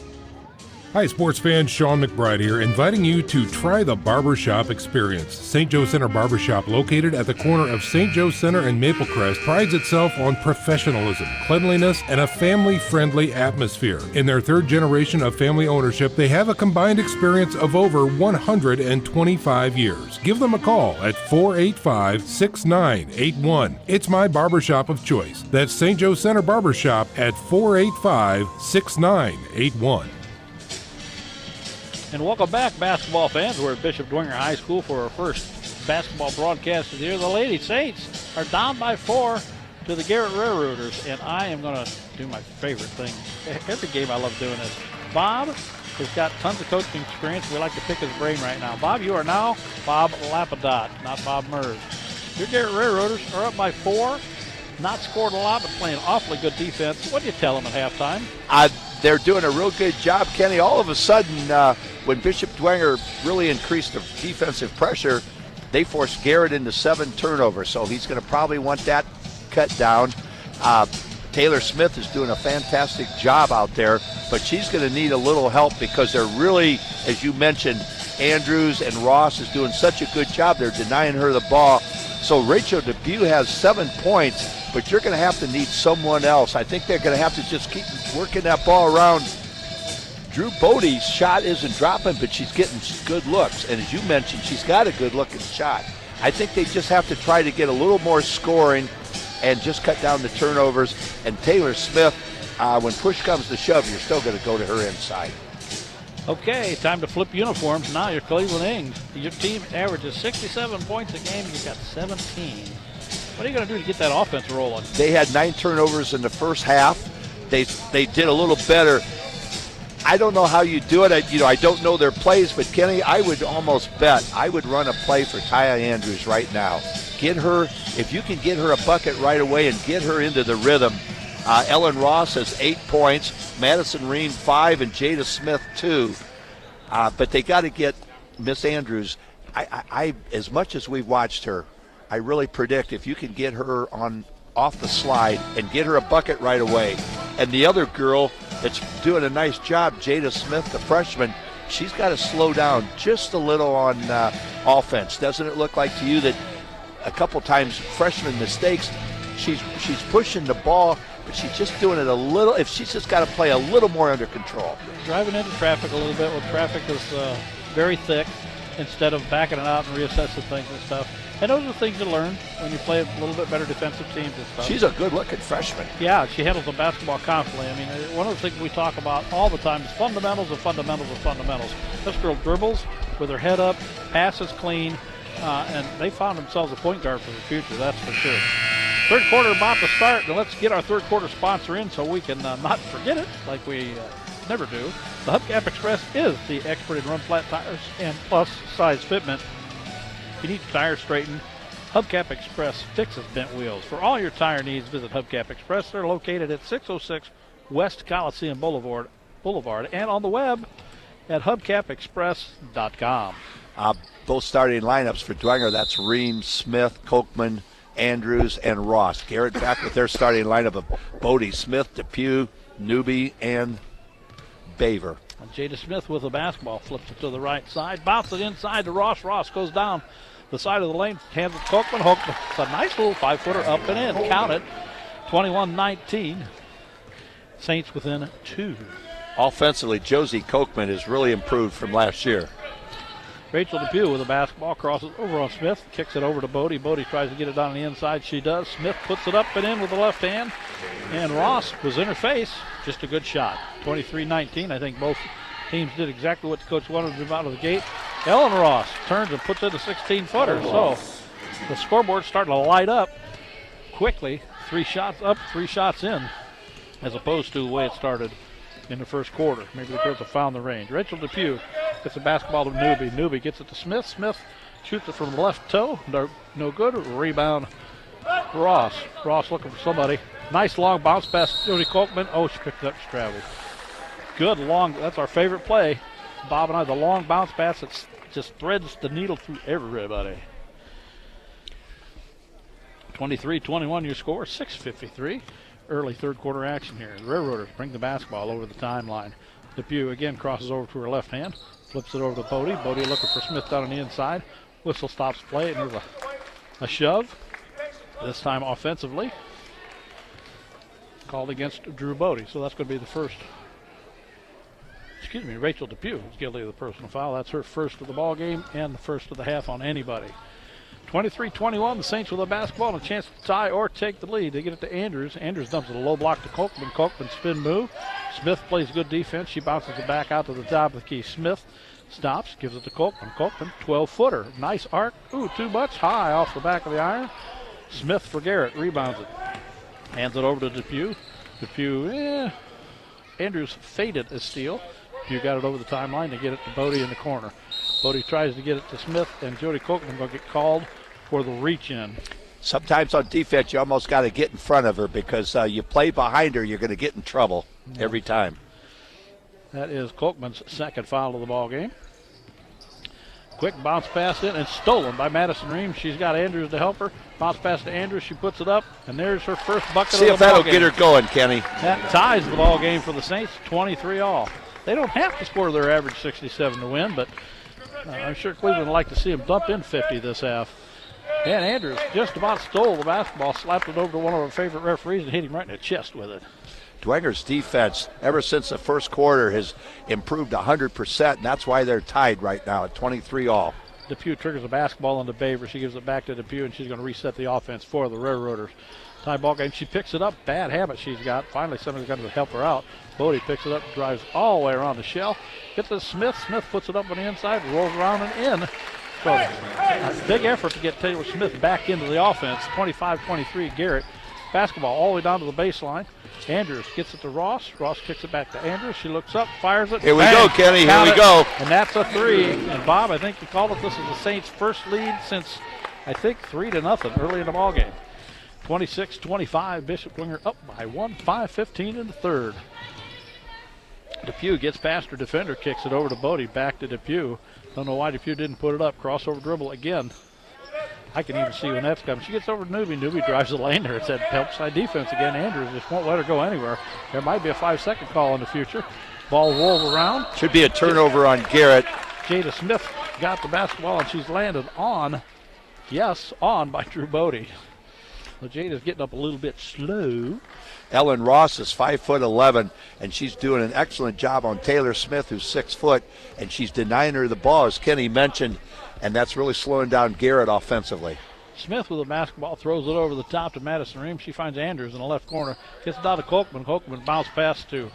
Hi, sports fans. Sean McBride here, inviting you to try the Barbershop experience. St. Joe Center Barbershop, located at the corner of St. Joe Center and Maple Crest, prides itself on professionalism, cleanliness, and a family-friendly atmosphere. In their third generation of family ownership, they have a combined experience of over 125 years. Give them a call at 485-6981. It's my barbershop of choice. That's St. Joe Center Barbershop at 485-6981. And welcome back, basketball fans. We're at Bishop Dwenger High School for our first basketball broadcast of the year. The Lady Saints are down by 4 to the Garrett Railroaders, and I am going to do my favorite thing. Every game I love doing this. Bob has got tons of coaching experience. We like to pick his brain right now. Bob, you are now Bob Lapadot, not Bob Mers. Your Garrett Railroaders are up by 4. Not scored a lot, but playing awfully good defense. What do you tell them at halftime? They're doing a real good job, Kenny. All of a sudden, when Bishop Dwenger really increased the defensive pressure, they forced Garrett into 7 turnovers, so he's going to probably want that cut down. Taylor Smith is doing a fantastic job out there, but she's going to need a little help because they're really, as you mentioned, Andrews and Ross is doing such a good job. They're denying her the ball. So Rachel Depew has 7 points, but you're going to have to need someone else. I think they're going to have to just keep working that ball around. Drew Bodie's shot isn't dropping, but she's getting good looks. And as you mentioned, she's got a good-looking shot. I think they just have to try to get a little more scoring and just cut down the turnovers. And Taylor Smith, when push comes to shove, you're still going to go to her inside. Okay, time to flip uniforms. Now your Cleveland Ings. Your team averages 67 points a game. You've got 17. What are you going to do to get that offense rolling? They had 9 turnovers in the first half. They did a little better. I don't know how you do it. I don't know their plays, but Kenny, I would almost bet I would run a play for Kaya Andrews right now. Get her, if you can get her a bucket right away and get her into the rhythm. Ellen Ross has 8 points, Madison Ream 5, and Jada Smith 2. But they got to get Miss Andrews. I as much as we've watched her, I really predict if you can get her off the slide and get her a bucket right away. And the other girl that's doing a nice job, Jada Smith, the freshman, she's got to slow down just a little on offense. Doesn't it look like to you that a couple times freshman mistakes, she's pushing the ball, but she's just doing it a little, if she's just got to play a little more under control. Driving into traffic a little bit when traffic is very thick instead of backing it out and reassessing things and stuff. And those are things you learn when you play a little bit better defensive teams and stuff. She's a good-looking freshman. Yeah, she handles the basketball confidently. I mean, one of the things we talk about all the time is fundamentals of fundamentals of fundamentals. This girl dribbles with her head up, passes clean, and they found themselves a point guard for the future, that's for sure. Third quarter about to start, and let's get our third quarter sponsor in so we can not forget it like we never do. The Hubcap Express is the expert in run flat tires and plus size fitment. If you need your tires straightened, Hubcap Express fixes bent wheels. For all your tire needs, visit Hubcap Express. They're located at 606 West Coliseum Boulevard and on the web at hubcapexpress.com. Both starting lineups for Dwenger, that's Ream, Smith, Kochman, Andrews, and Ross. Garrett back with their starting lineup of Bodie, Smith, Depew, Newby, and Baver. And Jada Smith with the basketball, flips it to the right side, bounces it inside to Ross. Ross goes down the side of the lane, hands it to Kochman. It's a nice little 5-footer up and in. Count it, 21-19. Saints within 2. Offensively, Josie Kochman has really improved from last year. Rachel Depew with the basketball, crosses over on Smith, kicks it over to Bodie. Bodie tries to get it down the inside. She does. Smith puts it up and in with the left hand. And Ross was in her face. Just a good shot. 23-19. I think both teams did exactly what the coach wanted them out of the gate. Ellen Ross turns and puts in a 16-footer. So the scoreboard's starting to light up quickly. 3 shots up, 3 shots in, as opposed to the way it started in the first quarter. Maybe the girls have found the range. Rachel Depew gets the basketball to Newby. Newby gets it to Smith. Smith shoots it from the left toe. No good. Rebound, Ross. Ross looking for somebody. Nice long bounce pass to Jody Kochman. Oh, she picked it up, she traveled. Good long, that's our favorite play. Bob and I, the long bounce pass that just threads the needle through everybody. 23-21 your score, 6:53. Early third quarter action here. The Railroaders bring the basketball over the timeline. Depew again crosses over to her left hand, flips it over to Bodie. Bodie looking for Smith down on the inside. Whistle stops play, and there's a shove. This time offensively. Called against Drew Bodie, so that's going to be the first. Rachel Depew is guilty of the personal foul. That's her first of the ball game and the first of the half on anybody. 23-21, the Saints with the basketball and a chance to tie or take the lead. They get it to Andrews. Andrews dumps it a low block to Kochman. Kochman spin move. Smith plays good defense. She bounces it back out to the top of the key. Smith stops, gives it to Kochman. Kochman, 12-footer. Nice arc. Ooh, too much. High off the back of the iron. Smith for Garrett. Rebounds it. Hands it over to Depew. Depew, Andrews faded a steal. Depew got it over the timeline to get it to Bodie in the corner. Bodie tries to get it to Smith, and Jody Kochman will get called for the reach-in. Sometimes on defense, you almost got to get in front of her because you play behind her, you're going to get in trouble every time. That is Kochman's second foul of the ball game. Quick bounce pass in and stolen by Madison Ream. She's got Andrews to help her. Bounce pass to Andrews. She puts it up, and there's her first bucket of the ball game. See if that'll get her going, Kenny. That ties the ball game for the Saints, 23-all. They don't have to score their average 67 to win, but I'm sure Cleveland would like to see them dump in 50 this half. And Andrews just about stole the basketball, slapped it over to one of our favorite referees, and hit him right in the chest with it. Dwenger's defense, ever since the first quarter, has improved 100%, and that's why they're tied right now at 23-all. Depew triggers the basketball into Baver. She gives it back to Depew, and she's going to reset the offense for the Railroaders. Tie ball game. She picks it up. Bad habit she's got. Finally, somebody's going to help her out. Bodie picks it up, drives all the way around the shell. Gets to Smith. Smith puts it up on the inside, rolls around and in. So a big effort to get Taylor Smith back into the offense. 25-23 Garrett. Basketball all the way down to the baseline. Andrews gets it to Ross. Ross kicks it back to Andrews. She looks up, fires it. Here we go, Kenny. Here we go. And that's a three. And Bob, I think you called it. This is the Saints' first lead since, I think, 3-0 early in the ball game. 26-25. Bishop Dwenger up by 1. 5:15 in the third. Depew gets past her defender, kicks it over to Bodie. Back to Depew. Don't know why Depew didn't put it up. Crossover dribble again. I can even see when that's coming. She gets over to Newby. Newby drives the lane there. It's that help side defense again. Andrews just won't let her go anywhere. There might be a 5-second call in the future. Ball rolls around. Should be a turnover on Garrett. Jada Smith got the basketball and she's landed on. Yes, on by Drew Bodie. So Jada's getting up a little bit slow. Ellen Ross is 5'11", and she's doing an excellent job on Taylor Smith, who's 6 foot, and she's denying her the ball, as Kenny mentioned, and that's really slowing down Garrett offensively. Smith with the basketball throws it over the top to Madison Ream. She finds Andrews in the left corner. Gets it down to Kolkman. Kolkman bounce pass to.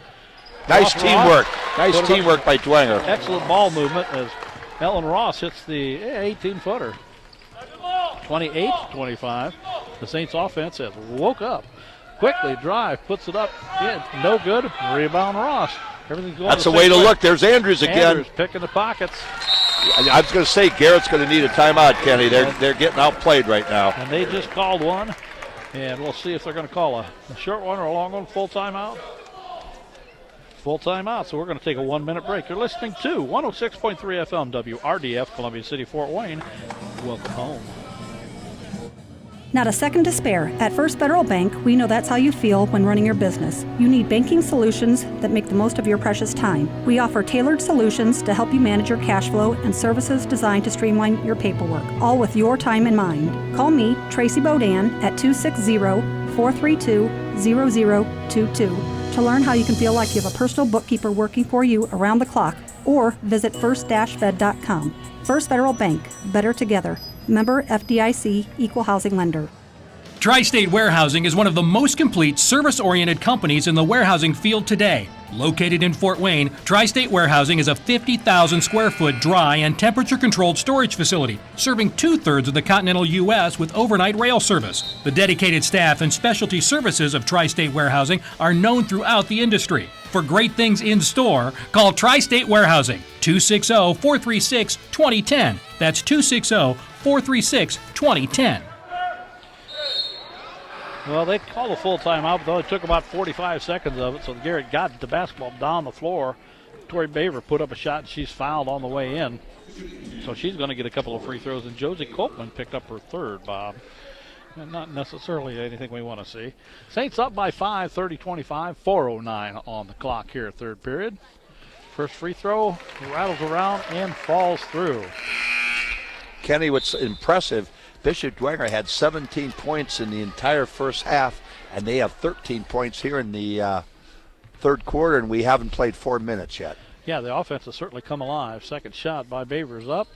Nice Ross. teamwork. Nice teamwork by Dwenger. Excellent ball movement as Ellen Ross hits the 18-footer. 28-25. The Saints offense has woke up. Quickly drive, puts it up. Yeah, no good. Rebound Ross. Everything's going. That's the way to look. There's Andrews again. Andrews picking the pockets. I was going to say Garrett's going to need a timeout, Kenny. They're getting outplayed right now. And they just called one. And we'll see if they're going to call a short one or a long one. Full timeout. Full timeout. So we're going to take a 1-minute break. You're listening to 106.3 FM WRDF, Columbia City, Fort Wayne. Welcome home. Not a second to spare. At First Federal Bank, we know that's how you feel when running your business. You need banking solutions that make the most of your precious time. We offer tailored solutions to help you manage your cash flow and services designed to streamline your paperwork, all with your time in mind. Call me, Tracy Bodan, at 260-432-0022 to learn how you can feel like you have a personal bookkeeper working for you around the clock, or visit first-fed.com. First Federal Bank, better together. Member FDIC, Equal Housing Lender. Tri-State Warehousing is one of the most complete service-oriented companies in the warehousing field today. Located in Fort Wayne, Tri-State Warehousing is a 50,000 square foot dry and temperature-controlled storage facility, serving 2/3 of the continental U.S. with overnight rail service. The dedicated staff and specialty services of Tri-State Warehousing are known throughout the industry. For great things in store, call Tri-State Warehousing, 260-436-2010. That's 260-436-2010. Well, they called a full timeout, but it took about 45 seconds of it, so Garrett got the basketball down the floor. Tori Baver put up a shot, and she's fouled on the way in. So she's going to get a couple of free throws, and Josie Coltman picked up her third, Bob. And not necessarily anything we want to see. Saints up by 5, 30-25, 4:09 on the clock here, third period. First free throw rattles around and falls through. Kenny, what's impressive, Bishop Dwenger had 17 points in the entire first half, and they have 13 points here in the third quarter, and we haven't played 4 minutes yet. Yeah, the offense has certainly come alive. Second shot by Baver's up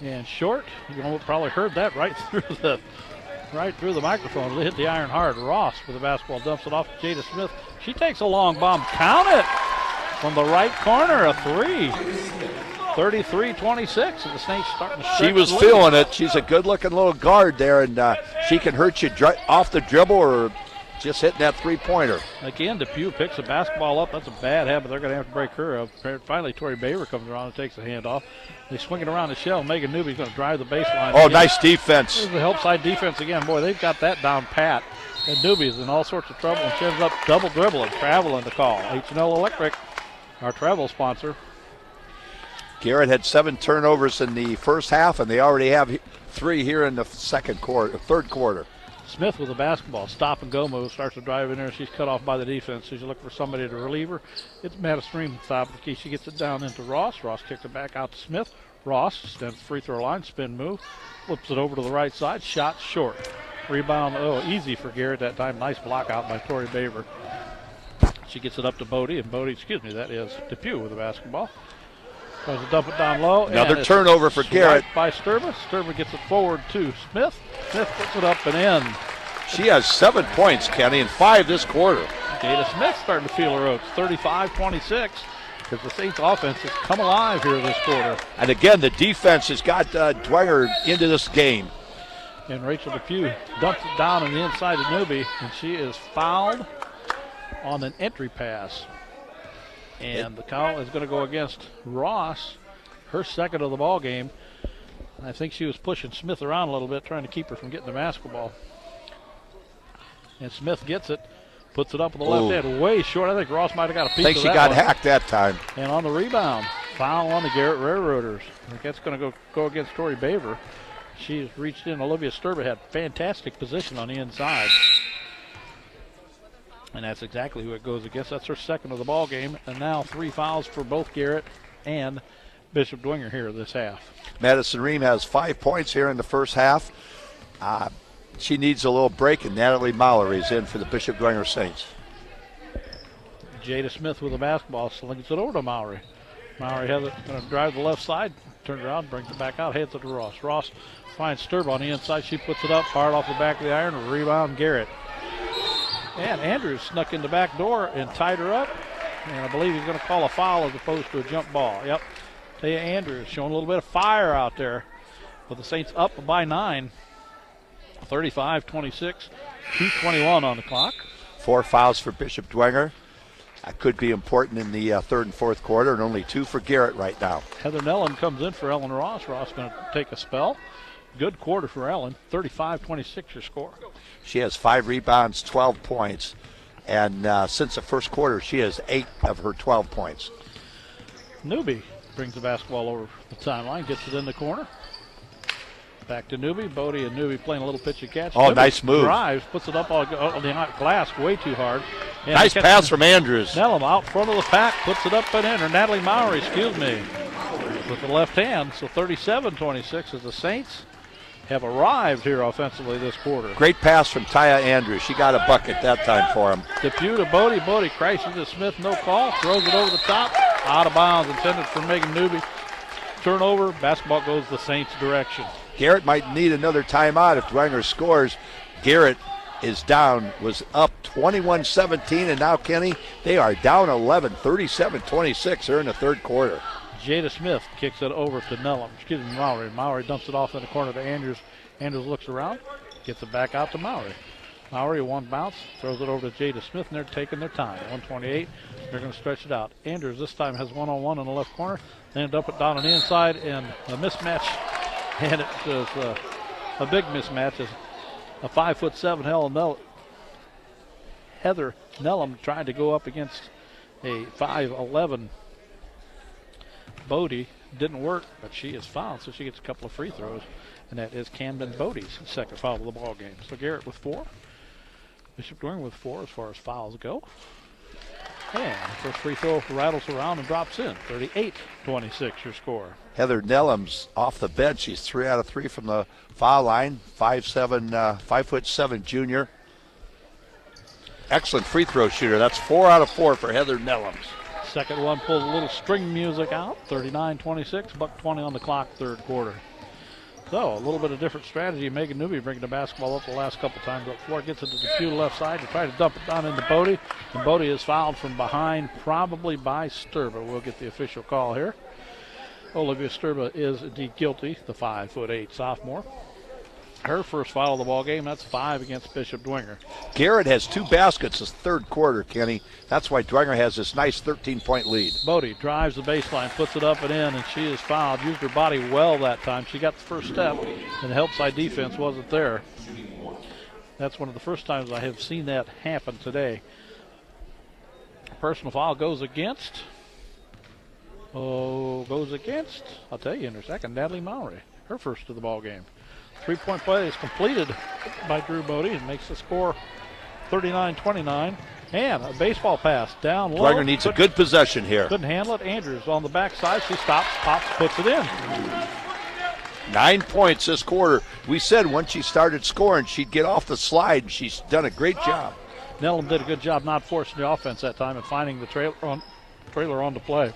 and short. You probably heard that right through the microphone. They hit the iron hard. Ross with the basketball dumps it off to Jada Smith. She takes a long bomb. Count it from the right corner. A three. 33-26, and the Saints starting to stretch. She was feeling it. She's a good-looking little guard there, and she can hurt you off the dribble or just hitting that three-pointer. Again, Depew picks the basketball up. That's a bad habit. They're going to have to break her up. Finally, Tori Baver comes around and takes the handoff. They swing it around the shell. Megan Newby's going to drive the baseline. Oh, nice defense. This is the help side defense again. Boy, they've got that down pat. And Newby's in all sorts of trouble, and she ends up double dribbling, traveling the call. H&L Electric, our travel sponsor. Garrett had 7 turnovers in the first half, and they already have 3 here in the third quarter. Smith with the basketball, stop and go move, starts to drive in there. She's cut off by the defense. She's looking for somebody to relieve her. It's Madison Ream at the top of the key. She gets it down into Ross. Ross kicks it back out to Smith. Ross stands free throw line, spin move, flips it over to the right side. Shot short. Rebound, easy for Garrett that time. Nice block out by Tori Baver. She gets it up to Bodie, and that is Depew with the basketball. Tries to dump it down low. Another turnover for Garrett. By Sturba. Sturba gets it forward to Smith. Smith puts it up and in. She has 7 points, Kenny, and 5 this quarter. Jada Smith starting to feel her oats. 35-26. Because the Saints offense has come alive here this quarter. And again, the defense has got Dwenger into this game. And Rachel Depew dumps it down on the inside of Newby, and she is fouled on an entry pass. And the foul is going to go against Ross, her second of the ball game. I think she was pushing Smith around a little bit, trying to keep her from getting the basketball. And Smith gets it, puts it up with the left hand, way short. I think Ross might have got a piece of that. I think she got hacked that time. And on the rebound, foul on the Garrett Railroaders. I think that's going to go against Tori Baver. She's reached in. Olivia Sturba had fantastic position on the inside. And that's exactly who it goes against. That's her second of the ball game. And now 3 fouls for both Garrett and Bishop Dwenger here this half. Madison Ream has 5 points here in the first half. She needs a little break, and Natalie Mallory is in for the Bishop Dwenger Saints. Jada Smith with the basketball, slings it over to Mallory. Mallory has it, going to drive the left side, turns around, brings it back out, hands it to Ross. Ross finds Sturba on the inside. She puts it up, hard off the back of the iron, rebound Garrett. And Andrews snuck in the back door and tied her up. And I believe he's going to call a foul as opposed to a jump ball. Yep. Taya Andrews showing a little bit of fire out there. But the Saints up by 9. 35-26. 2:21 on the clock. 4 fouls for Bishop Dwenger. That could be important in the third and fourth quarter, and only 2 for Garrett right now. Heather Nellen comes in for Ellen Ross. Ross going to take a spell. Good quarter for Ellen. 35-26 your score. She has 5 rebounds, 12 points. And since the first quarter, she has 8 of her 12 points. Newby brings the basketball over the timeline, gets it in the corner. Back to Newby. Bodie and Newby playing a little pitch and catch. Oh, Newby nice move. Drives, puts it up on the glass way too hard. And nice pass from Andrews. Nellum out front of the pack, puts it up and in. Or Natalie Maury, excuse me, with the left hand. So 37-26 as the Saints have arrived here offensively this quarter. Great pass from Taya Andrews. She got a bucket that time for him. Depew to Bodie. Bodie crashes to Smith, no call. Throws it over the top. Out of bounds, intended for Megan Newby. Turnover. Basketball goes the Saints' direction. Garrett might need another timeout if Dwenger scores. Garrett is down, was up 21-17, and now, Kenny, they are down 11, 37-26. They're in the third quarter. Jada Smith kicks it over to Nellum. Excuse me, Maury. Maury dumps it off in the corner to Andrews. Andrews looks around, gets it back out to Maury. Maury, one bounce, throws it over to Jada Smith, and they're taking their time. 128, they're going to stretch it out. Andrews this time has one-on-one in the left corner. They end up it down on the inside, and a mismatch. And it was a big mismatch as a 5'7" Heather Nellum trying to go up against a 5'11" Bodie. Didn't work, but she is fouled, so she gets a couple of free throws. And that is Camden Bodie's second foul of the ball game. So Garrett with 4. Bishop Dwenger with 4 as far as fouls go. And the first free throw rattles around and drops in. 38-26 your score. Heather Nellum's off the bench. She's 3 out of 3 from the foul line. 5'7" junior. Excellent free throw shooter. That's 4 out of 4 for Heather Nellums. Second one pulls a little string music out. 39-26, $1:20 on the clock, third quarter. So a little bit of different strategy. Megan Newby bringing the basketball up the last couple times up floor. Gets it to the Depew left side to try to dump it down into Bodie. And Bodie is fouled from behind, probably by Sturba. We'll get the official call here. Olivia Sturba is indeed guilty, the 5'8" sophomore. Her first foul of the ball game, that's 5 against Bishop Dwenger. Garrett has 2 baskets this third quarter, Kenny. That's why Dwenger has this nice 13-point lead. Bodie drives the baseline, puts it up and in, and she is fouled. Used her body well that time. She got the first step, and the help side defense wasn't there. That's one of the first times I have seen that happen today. Personal foul goes against. I'll tell you in a second, Natalie Maury. Her first of the ball game. 3-point play is completed by Drew Bodie and makes the score 39-29. And a baseball pass down low. Dwenger needs a good possession here. Couldn't handle it. Andrews on the backside. She stops, pops, puts it in. 9 points this quarter. We said once she started scoring, she'd get off the slide. She's done a great job. Nellum did a good job not forcing the offense that time and finding the trailer on the play.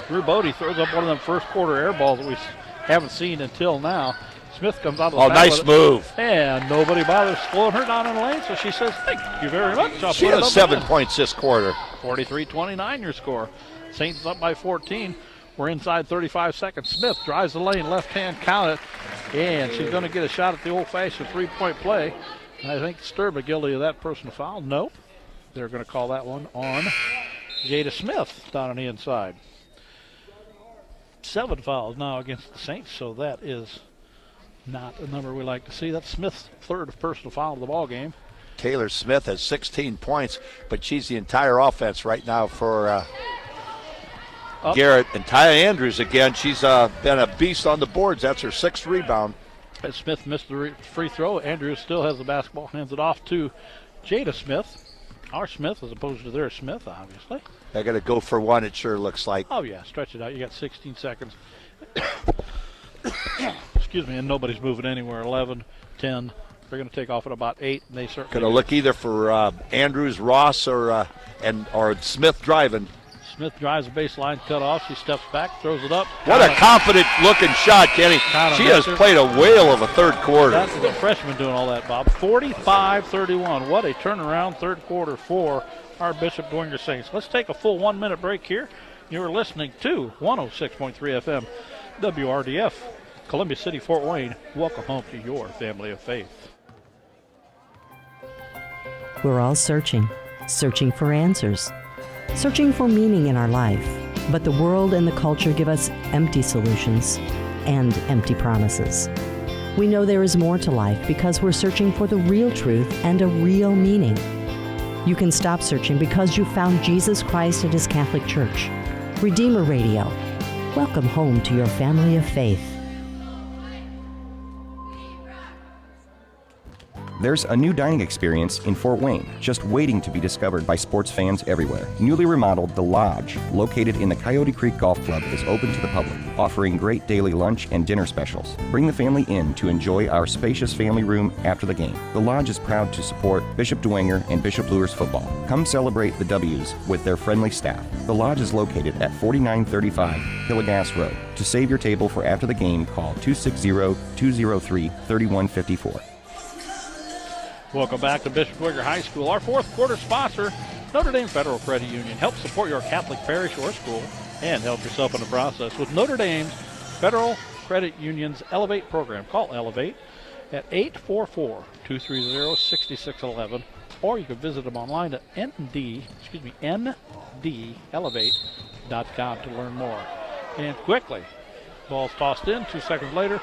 Drew Bodie throws up one of them first quarter air balls that we haven't seen until now. Smith comes out of the Oh, back nice with it, move. and nobody bothers slowing her down in the lane, so she says, thank you very much. She has 7 points this quarter. 43-29 your score. Saints up by 14. We're inside 35 seconds. Smith drives the lane, left hand count it, and she's going to get a shot at the old-fashioned three-point play. I think Sturba guilty of that personal foul. Nope. They're going to call that one on Jada Smith down on the inside. 7 fouls now against the Saints, so that is not a number we like to see. That's Smith's third personal foul of the ball game. Taylor Smith has 16 points, but she's the entire offense right now for Garrett. And Taya Andrews again, she's been a beast on the boards. That's her 6th rebound. As Smith missed the free throw, Andrews still has the basketball, hands it off to Jada Smith. Our Smith as opposed to their Smith, obviously. They're going to go for one, it sure looks like. Oh, yeah, stretch it out. You got 16 seconds. Excuse me, and nobody's moving anywhere. 11, 10. They're going to take off at about 8, and they certainly Going to look either for Andrews, Ross, or Smith driving. Smith drives the baseline, cut off. She steps back, throws it up. What a confident-looking shot, Kenny. She has played a whale of a third quarter. That's the freshman doing all that, Bob. 45-31. What a turnaround third quarter for our Bishop Dwenger Saints. Let's take a full 1-minute break here. You're listening to 106.3 FM WRDF, Columbia City, Fort Wayne. Welcome home to your family of faith. We're all searching for answers, searching for meaning in our life. But the world and the culture give us empty solutions and empty promises. We know there is more to life because we're searching for the real truth and a real meaning. You can stop searching because you found Jesus Christ at His Catholic Church. Redeemer Radio. Welcome home to your family of faith. There's a new dining experience in Fort Wayne, just waiting to be discovered by sports fans everywhere. Newly remodeled The Lodge, located in the Coyote Creek Golf Club, is open to the public, offering great daily lunch and dinner specials. Bring the family in to enjoy our spacious family room after the game. The Lodge is proud to support Bishop Dwenger and Bishop Luers football. Come celebrate the W's with their friendly staff. The Lodge is located at 4935 Hillegas Road. To save your table for after the game, call 260-203-3154. Welcome back to Bishop Dwenger High School. Our fourth quarter sponsor, Notre Dame Federal Credit Union. Help support your Catholic parish or school and help yourself in the process with Notre Dame's Federal Credit Union's Elevate program. Call Elevate at 844-230-6611, or you can visit them online at ndelevate.com to learn more. And quickly, ball's tossed in. 2 seconds later,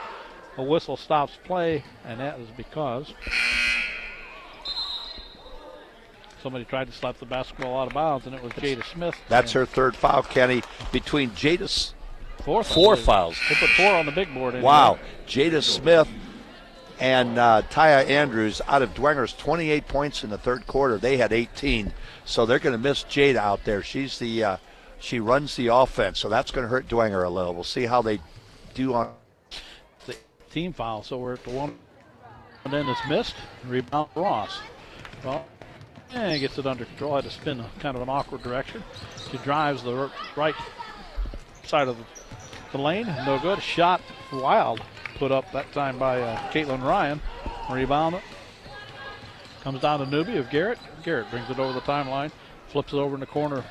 a whistle stops play, and that is because somebody tried to slap the basketball out of bounds, and it was Jada Smith. That's her third foul, Kenny, between Jada's four fouls. They put 4 on the big board. Wow. Jada Smith and Taya Andrews out of Dwenger's 28 points in the third quarter. They had 18, so they're going to miss Jada out there. She's the she runs the offense, so that's going to hurt Dwenger a little. We'll see how they do on the team foul. So we're at the one, and then it's missed. Rebound Ross. Well, and gets it under control. Had to spin kind of an awkward direction. She drives the right side of the lane. No good. Shot wild. Put up that time by Caitlin Ryan. Rebound. Comes down to Newby of Garrett. Garrett brings it over the timeline. Flips it over in the corner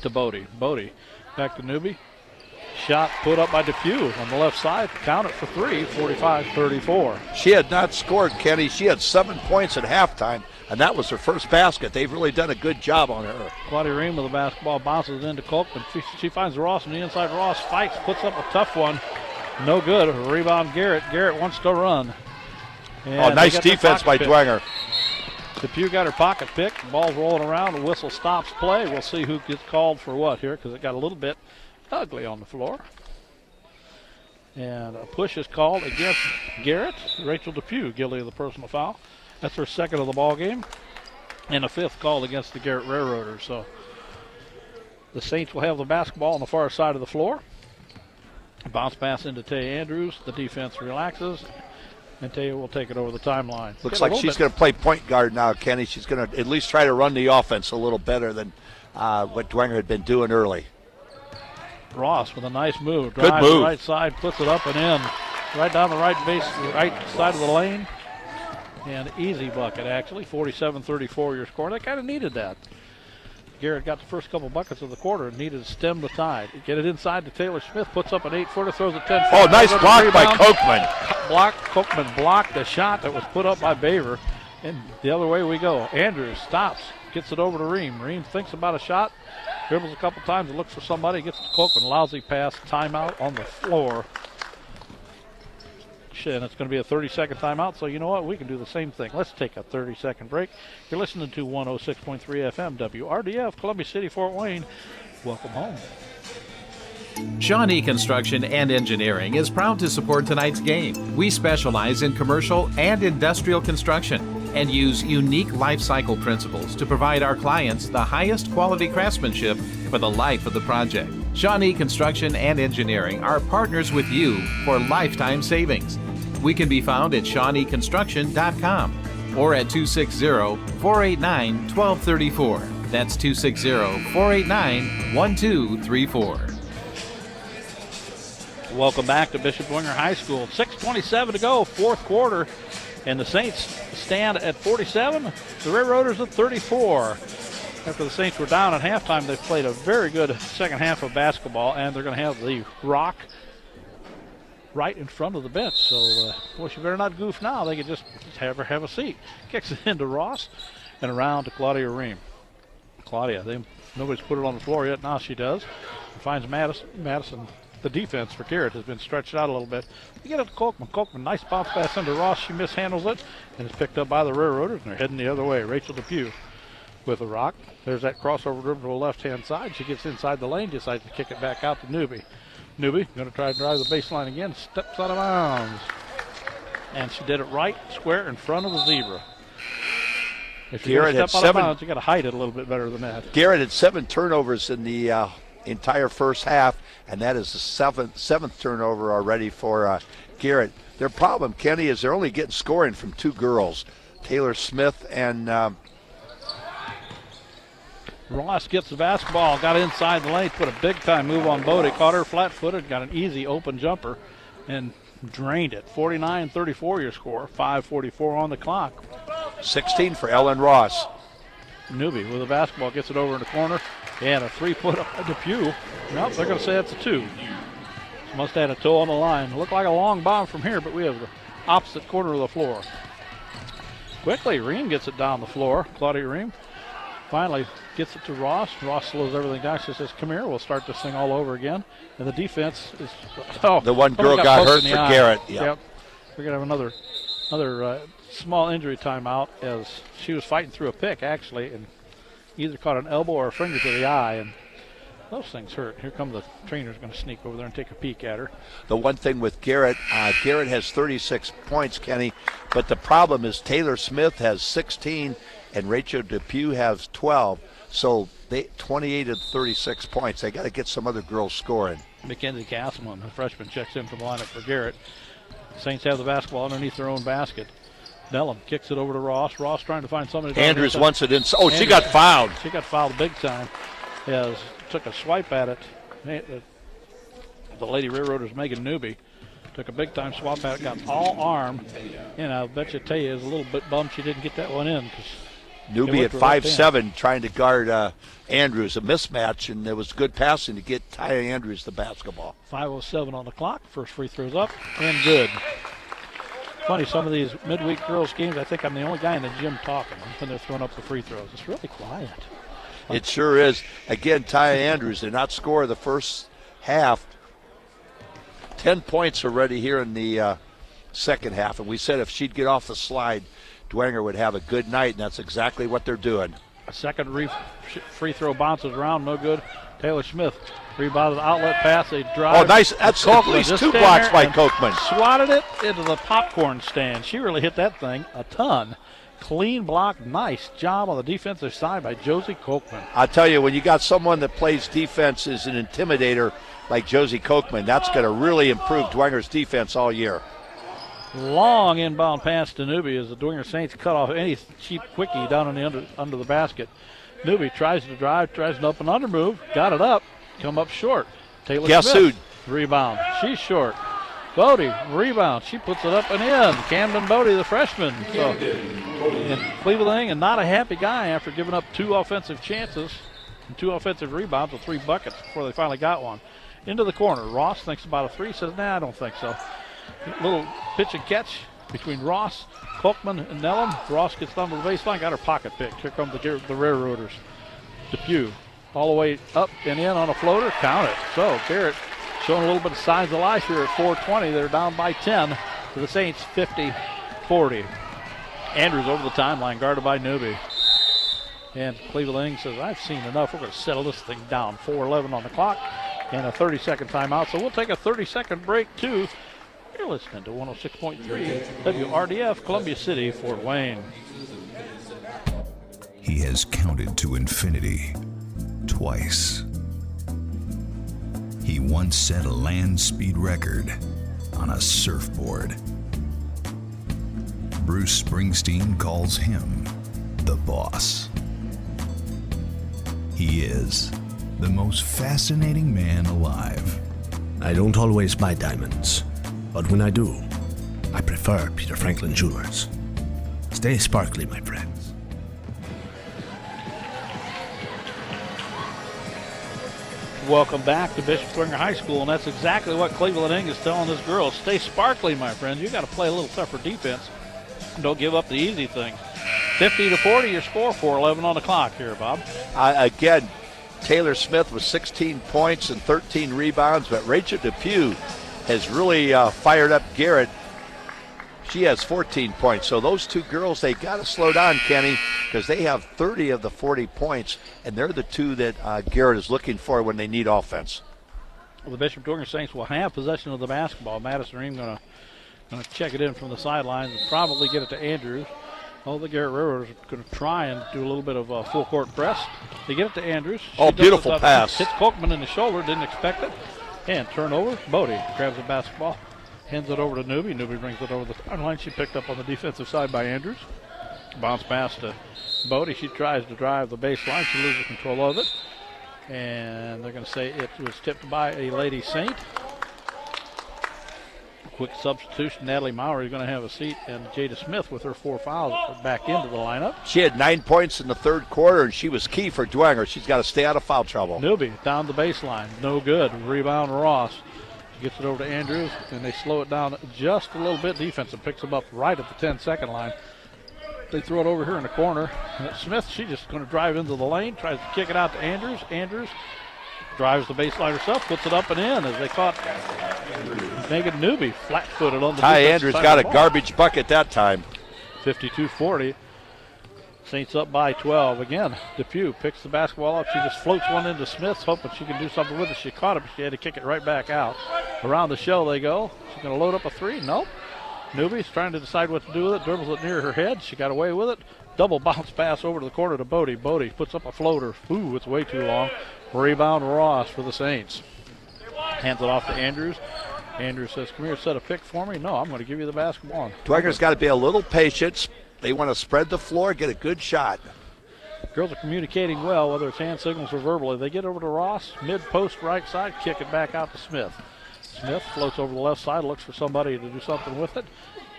to Bodie. Bodie back to Newby. Shot put up by Depew on the left side. Count it for 3. 45-34. She had not scored, Kenny. She had 7 points at halftime, and that was her first basket. They've really done a good job on her. Claudia Ream with the basketball bounces into Colkman. She finds Ross on the inside. Ross fights, puts up a tough one. No good. Rebound Garrett. Garrett wants to run. And nice defense by Dwenger. Depew got her pocket pick. Ball's rolling around. The whistle stops play. We'll see who gets called for what here because it got a little bit ugly on the floor. And a push is called against Garrett. Rachel Depew guilty of the personal foul. That's her second of the ball game. And a fifth called against the Garrett Railroaders. So the Saints will have the basketball on the far side of the floor. Bounce pass into Tay Andrews. The defense relaxes. And Tay will take it over the timeline. Looks like she's going to play point guard now, Kenny. She's going to at least try to run the offense a little better than what Dwenger had been doing early. Ross with a nice move. Good Drives move. the right side, puts it up and in. right down the right side of the lane. And easy bucket, actually. 47-34 your score. They kind of needed that. Garrett got the first couple buckets of the quarter and needed to stem the tide. Get it inside to Taylor Smith, puts up an 8-footer, throws a 10-footer. Oh, nice block by Kochman. Kochman blocked the shot that was put up by Baver. And the other way we go. Andrews stops, gets it over to Ream. Ream thinks about a shot, dribbles a couple times and looks for somebody, gets to Kochman. Lousy pass, timeout on the floor. And it's going to be a 30-second timeout, so you know what? We can do the same thing. Let's take a 30-second break. You're listening to 106.3 FM WRDF, Columbia City, Fort Wayne. Welcome home. Shawnee Construction and Engineering is proud to support tonight's game. We specialize in commercial and industrial construction and use unique life cycle principles to provide our clients the highest quality craftsmanship for the life of the project. Shawnee Construction and Engineering are partners with you for lifetime savings. We can be found at ShawneeConstruction.com or at 260-489-1234. That's 260-489-1234. Welcome back to Bishop Dwenger High School. 6:27 to go, fourth quarter, and the Saints stand at 47, the Railroaders at 34. After the Saints were down at halftime, they've played a very good second half of basketball, and they're going to have the rock right in front of the bench. So, boy, you better not goof now. They could just have a seat. Kicks it into Ross and around to Claudia Ream. Claudia, nobody's put it on the floor yet. Now she does. Finds Madison. The defense for Garrett has been stretched out a little bit. We get it to Kochman. Kochman, nice bounce pass into Ross. She mishandles it, and it's picked up by the Railroaders, and they're heading the other way. Rachel Depew with a rock. There's that crossover dribble to the left-hand side. She gets inside the lane, decides to kick it back out to Newby. Newby going to try to drive the baseline again, steps out of bounds. And she did it right square in front of the zebra. If you're going to step out of bounds, you got to hide it a little bit better than that. Garrett had 7 turnovers in the entire first half, and that is the seventh turnover already for Garrett. Their problem, Kenny, is they're only getting scoring from 2 girls, Taylor Smith and Ross gets the basketball, got inside the lane, put a big-time move on Bodie, caught her flat-footed, got an easy open jumper, and drained it. 49-34 your score, 5:44 on the clock. 16 for Ellen Ross. Newby with the basketball, gets it over in the corner, and a 3-point up at Depew. Nope, they're going to say it's a 2. Must have had a toe on the line. Looked like a long bomb from here, but we have the opposite corner of the floor. Quickly, Ream gets it down the floor. Claudia Ream finally gets it to Ross. Ross slows everything down. She says, come here, we'll start this thing all over again. And the defense is, the one girl got hurt for Garrett. Yep. We're going to have another small injury timeout as she was fighting through a pick, actually, and either caught an elbow or a finger to the eye, and those things hurt. Here come the trainers going to sneak over there and take a peek at her. The one thing with Garrett, Garrett has 36 points, Kenny, but the problem is Taylor Smith has 16 and Rachel Depew has 12. So they 28 of 36 points. They got to get some other girls scoring. Mackenzie Castleman, the freshman, checks in for the lineup for Garrett. Saints have the basketball underneath their own basket. Nellum kicks it over to Ross. Ross trying to find somebody. Andrews wants it in. Oh, she got fouled. She got fouled big time. As took a swipe at it. The Lady Railroaders, Megan Newby, took a big time swap at it. Got all arm. And I'll bet you tell you is a little bit bummed she didn't get that one in. Newby at 5'7", trying to guard Andrews, a mismatch, and there was good passing to get Ty Andrews the basketball. 5:07 on the clock. First free throw's up and good. Funny, some of these midweek girls games, I think I'm the only guy in the gym talking when they're throwing up the free throws. It's really quiet. It sure is. Again, Ty Andrews did not score the first half. 10 points already here in the second half, and we said if she'd get off the slide, Dwenger would have a good night, and that's exactly what they're doing. A second free throw bounces around, no good. Taylor Smith rebounded the outlet pass. They drive. Oh, nice. That's at least 2 blocks by Kochman. Swatted it into the popcorn stand. She really hit that thing a ton. Clean block. Nice job on the defensive side by Josie Kochman. I'll tell you, when you got someone that plays defense as an intimidator like Josie Kochman, that's going to really improve Dwenger's defense all year. Long inbound pass to Newby as the Dwenger Saints cut off any cheap quickie down in the under the basket. Newby tries to drive, tries an up and under move, got it up, come up short. Taylor Smith, rebound. She's short. Bodie, rebound. She puts it up and in. Camden Bodie, the freshman. So, and Cleveland and not a happy guy after giving up 2 offensive chances and 2 offensive rebounds with 3 buckets before they finally got one. Into the corner. Ross thinks about a 3, says, nah, I don't think so. Little pitch and catch between Ross, Kolkman, and Nellum. Ross gets down to the baseline, got her pocket picked. Here come the Railroaders. Depew all the way up and in on a floater. Count it. So Garrett showing a little bit of signs of life here at 4:20. They're down by 10 to the Saints, 50-40. Andrews over the timeline, guarded by Newby. And Cleveland says, I've seen enough. We're going to settle this thing down. 4:11 on the clock and a 30-second timeout. So we'll take a 30-second break, too. You're listening to 106.3 WRDF, Columbia City, Fort Wayne. He has counted to infinity twice. He once set a land speed record on a surfboard. Bruce Springsteen calls him the boss. He is the most fascinating man alive. I don't always buy diamonds, but when I do, I prefer Peter Franklin Jewelers. Stay sparkly, my friends. Welcome back to Bishop Dwenger High School, and that's exactly what Cleveland Ing is telling this girl. Stay sparkly, my friends. You got to play a little tougher defense. Don't give up the easy things. 50-40, your score, 4:11 on the clock here, Bob. Again, Taylor Smith with 16 points and 13 rebounds, but Rachel Depew has really fired up Garrett. She has 14 points. So those two girls, they got to slow down, Kenny, because they have 30 of the 40 points, and they're the two that Garrett is looking for when they need offense. Well, the Bishop Dwenger Saints will have possession of the basketball. Madison Ream going to check it in from the sidelines and probably get it to Andrews. Oh, the Garrett Railroaders are going to try and do a little bit of a full court press. They get it to Andrews. Oh, beautiful pass. Hits Kolkman in the shoulder, didn't expect it. And turnover. Bodie grabs the basketball, hands it over to Newby. Newby brings it over the sideline. She picked up on the defensive side by Andrews. Bounce pass to Bodie. She tries to drive the baseline. She loses control of it. And they're going to say it was tipped by a Lady Saint. Quick substitution. Natalie Maurer is going to have a seat, and Jada Smith with her 4 fouls back into the lineup. She had 9 points in the third quarter, and she was key for Dwenger. She's got to stay out of foul trouble. Newby down the baseline. No good. Rebound Ross. She gets it over to Andrews, and they slow it down just a little bit. Defensive picks them up right at the 10-second line. They throw it over here in the corner. Smith, she's just going to drive into the lane, tries to kick it out to Andrews. Andrews drives the baseline herself, puts it up and in as they caught Megan Newby flat-footed on the Ty defensive Andrews side got of a the ball. garbage bucket that time. 52-40. Saints up by 12. Again, Depew picks the basketball up. She just floats one into Smith, hoping she can do something with it. She caught it, but she had to kick it right back out. Around the shell they go. She's going to load up a 3. Nope. Newby's trying to decide what to do with it. Dribbles it near her head. She got away with it. Double bounce pass over to the corner to Bodie. Bodie puts up a floater. Ooh, it's way too long. Rebound Ross for the Saints. Hands it off to Andrews. Andrews says, come here, set a pick for me. No, I'm going to give you the basketball. Dwenger's got to be a little patient. They want to spread the floor, get a good shot. Girls are communicating well, whether it's hand signals or verbally. They get over to Ross, mid-post right side, kick it back out to Smith. Smith floats over the left side, looks for somebody to do something with it.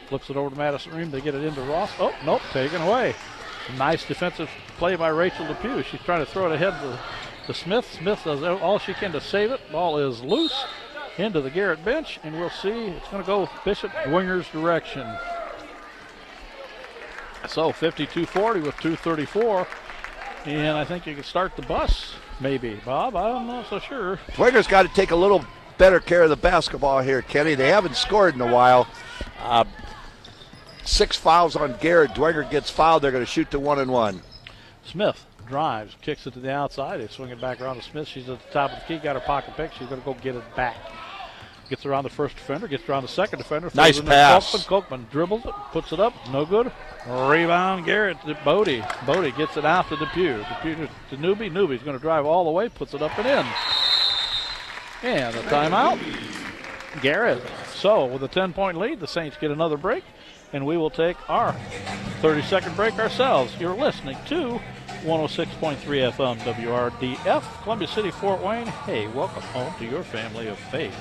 Flips it over to Madison Ream. They get it into Ross. Oh, nope, taken away. Nice defensive play by Rachel Depew. She's trying to throw it ahead to Smith. Smith does all she can to save it. Ball is loose into the Garrett bench, and we'll see. It's going to go Bishop Dwenger's direction. So 52-40 with 2:34, and I think you can start the bus, maybe. Bob, I'm not so sure. Dwenger's got to take a little better care of the basketball here, Kenny. They haven't scored in a while. 6 fouls on Garrett. Dwenger gets fouled. They're going to shoot to 1-1. Smith drives, kicks it to the outside. They swing it back around to Smith. She's at the top of the key, got her pocket pick. She's going to go get it back. Gets around the first defender, gets around the second defender. Nice pass. Kolkman dribbles it, puts it up, no good. Rebound Garrett to Bodie. Bodie gets it out to Depew. Depew to Newby. Newby's going to drive all the way, puts it up and in. And a timeout. Garrett. So with a 10-point lead, the Saints get another break, and we will take our 30-second break ourselves. You're listening to 106.3 FM WRDF, Columbia City, Fort Wayne. Hey, welcome home to your family of faith.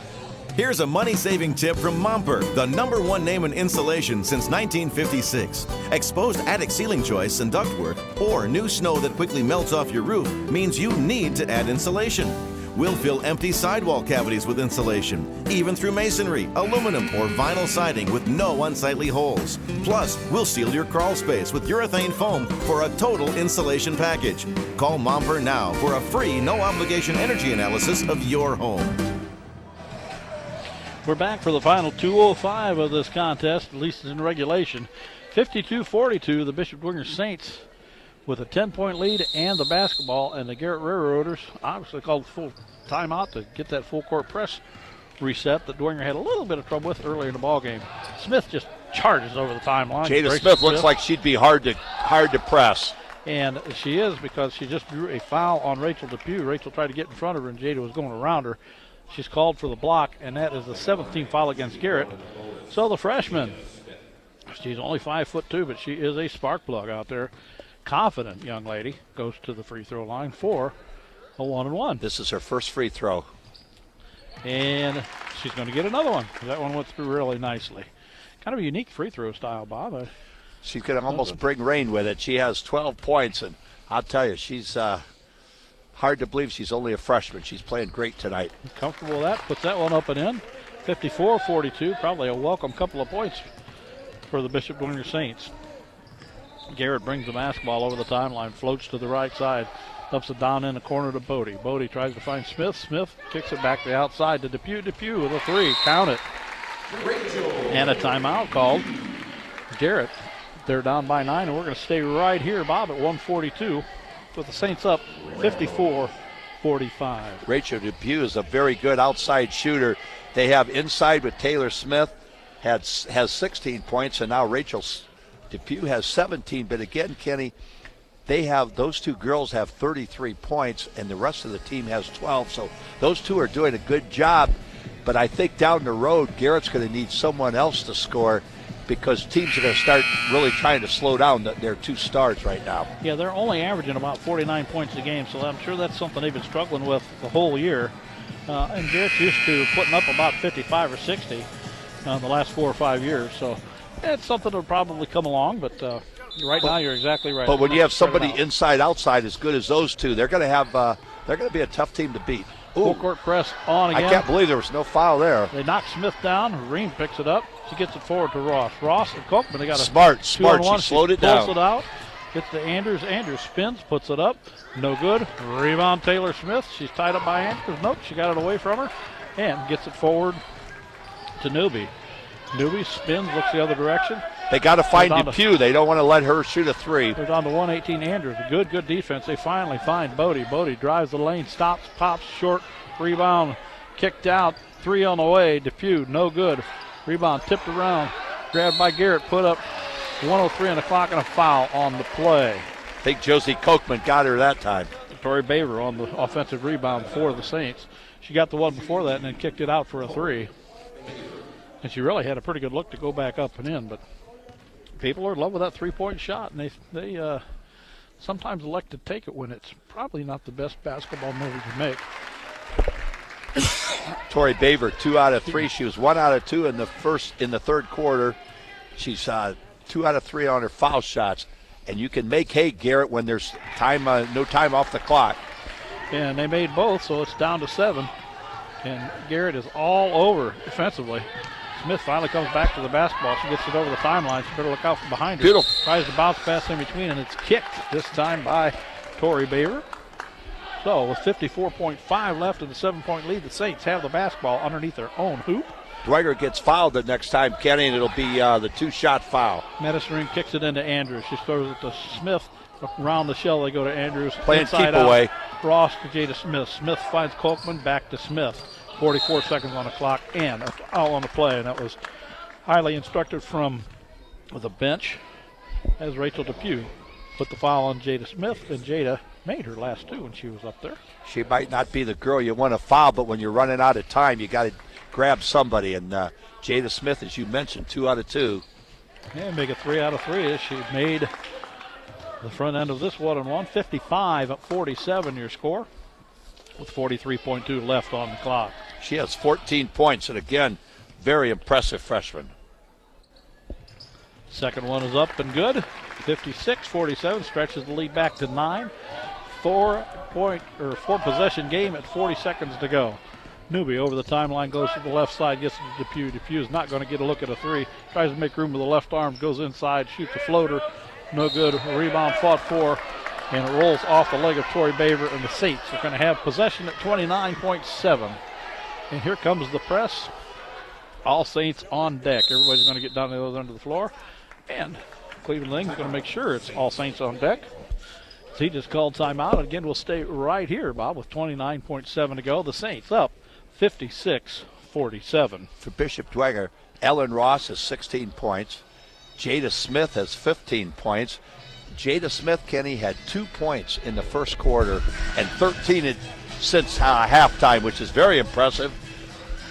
Here's a money-saving tip from Momper, the #1 name in insulation since 1956. Exposed attic ceiling joists and ductwork, or new snow that quickly melts off your roof, means you need to add insulation. We'll fill empty sidewall cavities with insulation, even through masonry, aluminum, or vinyl siding with no unsightly holes. Plus, we'll seal your crawl space with urethane foam for a total insulation package. Call Momper now for a free, no-obligation energy analysis of your home. We're back for the final 2:05 of this contest, at least in regulation. 52-42, the Bishop Dwenger Saints with a 10-point lead and the basketball, and the Garrett Railroaders obviously called full timeout to get that full court press reset that Dwenger had a little bit of trouble with earlier in the ball game. Smith just charges over the timeline. Jada Smith looks like she'd be hard to press. And she is, because she just drew a foul on Rachel Depew. Rachel tried to get in front of her, and Jada was going around her. She's called for the block, and that is the 17th foul against Garrett. So the freshman, she's only 5'2", but she is a spark plug out there. Confident young lady goes to the free throw line for a 1-and-1. This is her first free throw. And she's going to get another one. That one went through really nicely. Kind of a unique free throw style, Bob. She's going to almost bring rain with it. She has 12 points, and I'll tell you, she's hard to believe she's only a freshman. She's playing great tonight. Comfortable with that. Puts that one up and in. 54-42. Probably a welcome couple of points for the Bishop Dwenger Saints. Garrett brings the basketball over the timeline, floats to the right side, dumps it down in the corner to Bodie. Bodie tries to find Smith. Smith kicks it back to the outside to Depew. Depew with a three. Count it. And a timeout called. Garrett, they're down by 9, and we're going to stay right here, Bob, at 1:42. With the Saints up 54-45. Rachel Depew is a very good outside shooter. They have inside with Taylor Smith, has 16 points, and now Rachel Depew has 17. But again, Kenny, those two girls have 33 points, and the rest of the team has 12. So those two are doing a good job. But I think down the road, Garrett's going to need someone else to score, because teams are going to start really trying to slow down their two stars right now. Yeah, they're only averaging about 49 points a game, so I'm sure that's something they've been struggling with the whole year. And Garrett's used to putting up about 55 or 60 the last 4 or 5 years, so it's something that'll probably come along, but right now you're exactly right. But when you have somebody inside outside as good as those two, they're going to be a tough team to beat. Full court press on again. I can't believe there was no foul there. They knock Smith down. Ream picks it up. She gets it forward to Ross. Ross and Kochman, they got a smart. She slowed it down. Pulls it out. Gets to Andrews. Andrews spins, puts it up. No good. Rebound Taylor Smith. She's tied up by Andrews. Nope, she got it away from her. And gets it forward to Newby. Newby spins, looks the other direction. They got to find Depew. They don't want to let her shoot a three. They're down to 118 Andrews. Good defense. They finally find Bodie. Bodie drives the lane, stops, pops, short. Rebound, kicked out. Three on the way. Depew, no good. Rebound tipped around. Grabbed by Garrett. Put up 1:03 on the clock and a foul on the play. I think Josie Kochman got her that time. Tori Baver on the offensive rebound for the Saints. She got the one before that and then kicked it out for a three. And she really had a pretty good look to go back up and in, but people are in love with that three-point shot, and they sometimes elect to take it when it's probably not the best basketball move you make. Tori Baver, 2 out of 3. She was 1 out of 2 in the third quarter. She's 2 out of 3 on her foul shots, and you can make hay, Garrett, when there's time, no time off the clock. And they made both, so it's down to 7. And Garrett is all over defensively. Smith finally comes back to the basketball. She gets it over the timeline. She better look out from behind her. Beautiful. Tries to bounce pass in between, and it's kicked this time by Tori Baver. So with 54.5 left in the 7-point lead, the Saints have the basketball underneath their own hoop. Dwenger gets fouled the next time, Kenny, and it'll be the 2-shot foul. Medicine Ring kicks it into Andrews. She throws it to Smith. Around the shell, they go to Andrews. Playing inside keep out. away. Ross to Jada Smith. Smith finds Kochman, back to Smith. 44 seconds on the clock and a foul on the play, and that was highly instructive from the bench as Rachel Depew put the foul on Jada Smith, and Jada made her last 2 when she was up there. She might not be the girl you want to foul, but when you're running out of time, you got to grab somebody, and Jada Smith, as you mentioned, 2 out of 2. And make it 3 out of 3 as she made the front end of this 1-and-1. 55-47 your score with 43.2 left on the clock. She has 14 points, and again, very impressive freshman. Second one is up and good. 56-47, stretches the lead back to 9. 4 possession game at 40 seconds to go. Newby over the timeline, goes to the left side, gets to Depew. Depew is not going to get a look at a three. Tries to make room with the left arm, goes inside, shoots a floater. No good. A rebound fought for, and it rolls off the leg of Tori Baver, and the Saints are going to have possession at 29.7. And here comes the press. All Saints on deck. Everybody's going to get down to the other end of the floor. And Cleveland Ling's going to make sure it's all Saints on deck. So he just called timeout. Again, we'll stay right here, Bob, with 29.7 to go. The Saints up 56-47. For Bishop Dwenger, Ellen Ross has 16 points. Jada Smith has 15 points. Jada Smith, Kenny, had 2 points in the first quarter and 13 since halftime, which is very impressive.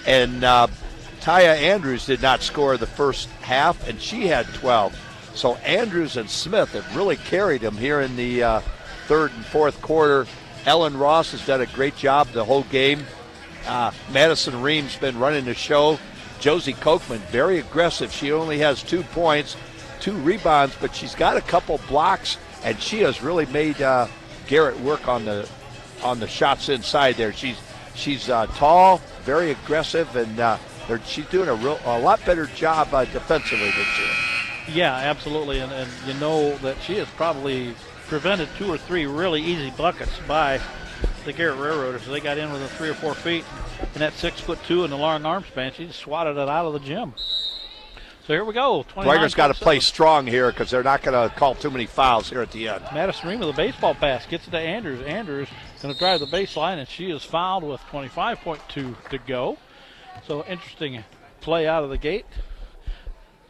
And Taya Andrews did not score the first half, and she had 12. So Andrews and Smith have really carried them here in the third and fourth quarter. Ellen Ross has done a great job the whole game. Madison Ream's been running the show. Josie Kochman, very aggressive. She only has 2 points, 2 rebounds, but she's got a couple blocks, and she has really made Garrett work on the shots inside there. She's tall, very aggressive, and she's doing a lot better job defensively this year. Yeah, absolutely, and you know that she has probably prevented 2 or 3 really easy buckets by the Garrett Railroaders. They got in within 3 or 4 feet, and that 6'2" and the long arm span, she just swatted it out of the gym. So here we go. Dwenger's got to play strong here because they're not going to call too many fouls here at the end. Madison Ream with a baseball pass gets it to Andrews. Andrews going to drive the baseline, and she is fouled with 25.2 to go. So interesting play out of the gate.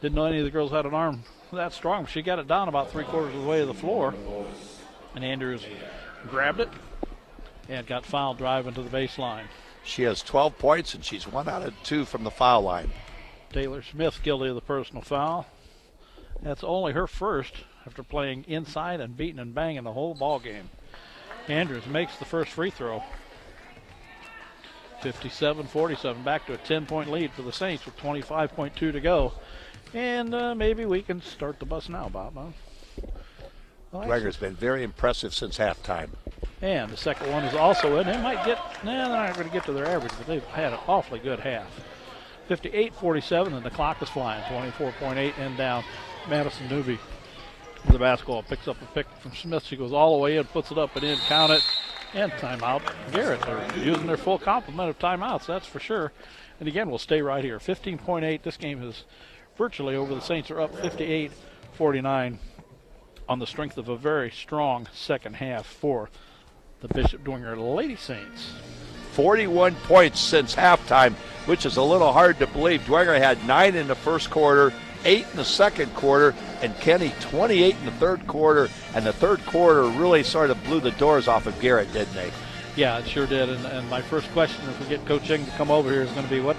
Didn't know any of the girls had an arm that strong. She got it down about 3/4 of the way to the floor. And Andrews grabbed it and got fouled driving to the baseline. She has 12 points, and she's 1 out of 2 from the foul line. Taylor Smith guilty of the personal foul. That's only her first after playing inside and beating and banging the whole ball game. Andrews makes the first free throw. 57-47, back to a 10-point lead for the Saints with 25.2 to go. And maybe we can start the bus now, Bob. Dwenger's been very impressive since halftime. And the second one is also in. They might get, they're not going to get to their average, but they've had an awfully good half. 58-47, and the clock is flying. 24.8 and down. Madison Newby with the basketball picks up a pick from Smith. She goes all the way in, puts it up and in, count it, and timeout. Garrett, they're using their full complement of timeouts, that's for sure. And again, we'll stay right here. 15.8. This game is virtually over. The Saints are up 58-49 on the strength of a very strong second half for the Bishop Dwenger Lady Saints. 41 points since halftime, which is a little hard to believe. Dwenger had 9 in the first quarter, 8 in the second quarter, and Kenny 28 in the third quarter. And the third quarter really sort of blew the doors off of Garrett, didn't they? Yeah, it sure did. And my first question, if we get Coach Ing to come over here, is going to be what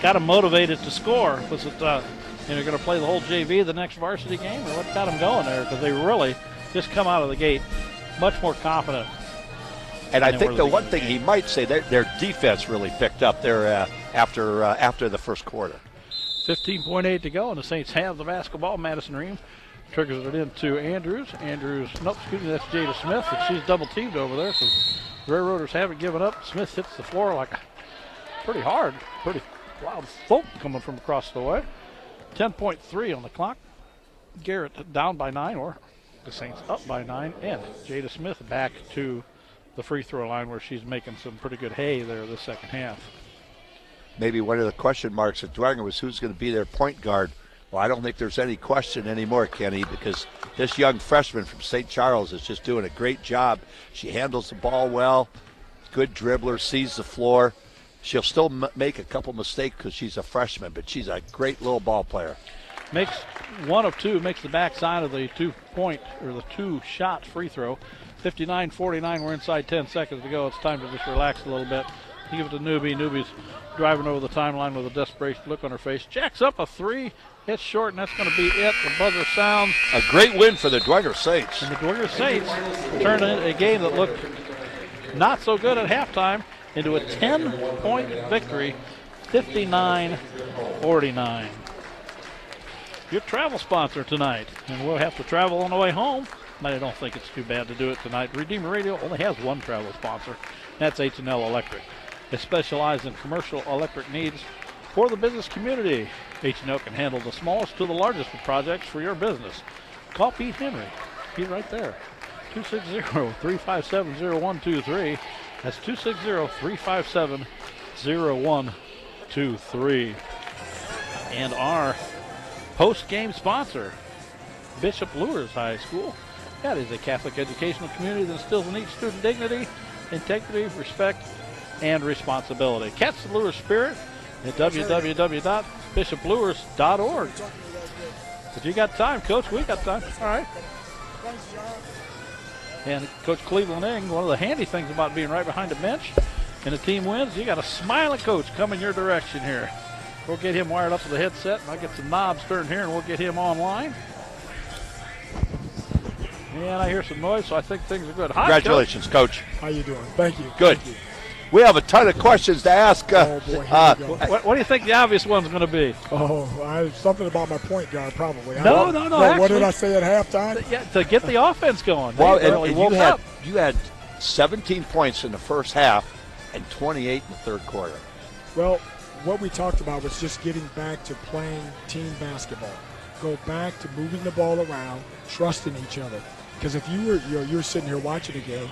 got him motivated to score? Was it going to play the whole JV the next varsity game, or what got him going there? Because they really just come out of the gate much more confident. And I think the one thing he might say, their defense really picked up there after the first quarter. 15.8 to go, and the Saints have the basketball. Madison Ream triggers it into Andrews. That's Jada Smith, and she's double-teamed over there, so the Railroaders haven't given up. Smith hits the floor like pretty hard, pretty loud thump coming from across the way. 10.3 on the clock. Garrett down by 9, or the Saints up by 9, and Jada Smith back to the free throw line where she's making some pretty good hay there this second half. Maybe one of the question marks at Dwenger was who's going to be their point guard. Well, I don't think there's any question anymore, Kenny, because this young freshman from St. Charles is just doing a great job. She handles the ball well, good dribbler, sees the floor. She'll still make a couple mistakes because she's a freshman, but she's a great little ball player. Makes 1 of 2, makes the backside of the 2-point or the 2-shot free throw. 59-49, we're inside 10 seconds to go. It's time to just relax a little bit. Give it to Newby. Newby's driving over the timeline with a desperate look on her face. Jacks up a 3. It's short, and that's going to be it. The buzzer sounds. A great win for the Dwenger Saints. And the Dwenger Saints turned in a game that looked not so good at halftime into a 10-point victory, 59-49. Your travel sponsor tonight, and we'll have to travel on the way home, but I don't think it's too bad to do it tonight. Redeemer Radio only has one travel sponsor. That's H&L Electric. They specialize in commercial electric needs for the business community. H&L can handle the smallest to the largest projects for your business. Call Pete Henry. He's right there. 260-357-0123. That's 260-357-0123. And our post-game sponsor, Bishop Lewis High School. That is a Catholic educational community that instills in each student dignity, integrity, respect, and responsibility. Catch the Lewis spirit at www.bishoplewis.org. If you got time, Coach, we got time. All right. And Coach Cleveland Ing, one of the handy things about being right behind the bench and the team wins, you got a smiling coach coming your direction here. We'll get him wired up to the headset, and I'll get some knobs turned here, and we'll get him online. And I hear some noise, so I think things are good. Hi, Congratulations, Coach. How you doing? Thank you. Good. Thank you. We have a ton of questions to ask. Oh, boy, what do you think the obvious one's going to be? Something about my point guard, probably. No. What did I say at halftime? To get the offense going. Well, and you had 17 points in the first half and 28 in the third quarter. Well, what we talked about was just getting back to playing team basketball. Go back to moving the ball around, trusting each other. Because if you were sitting here watching the game,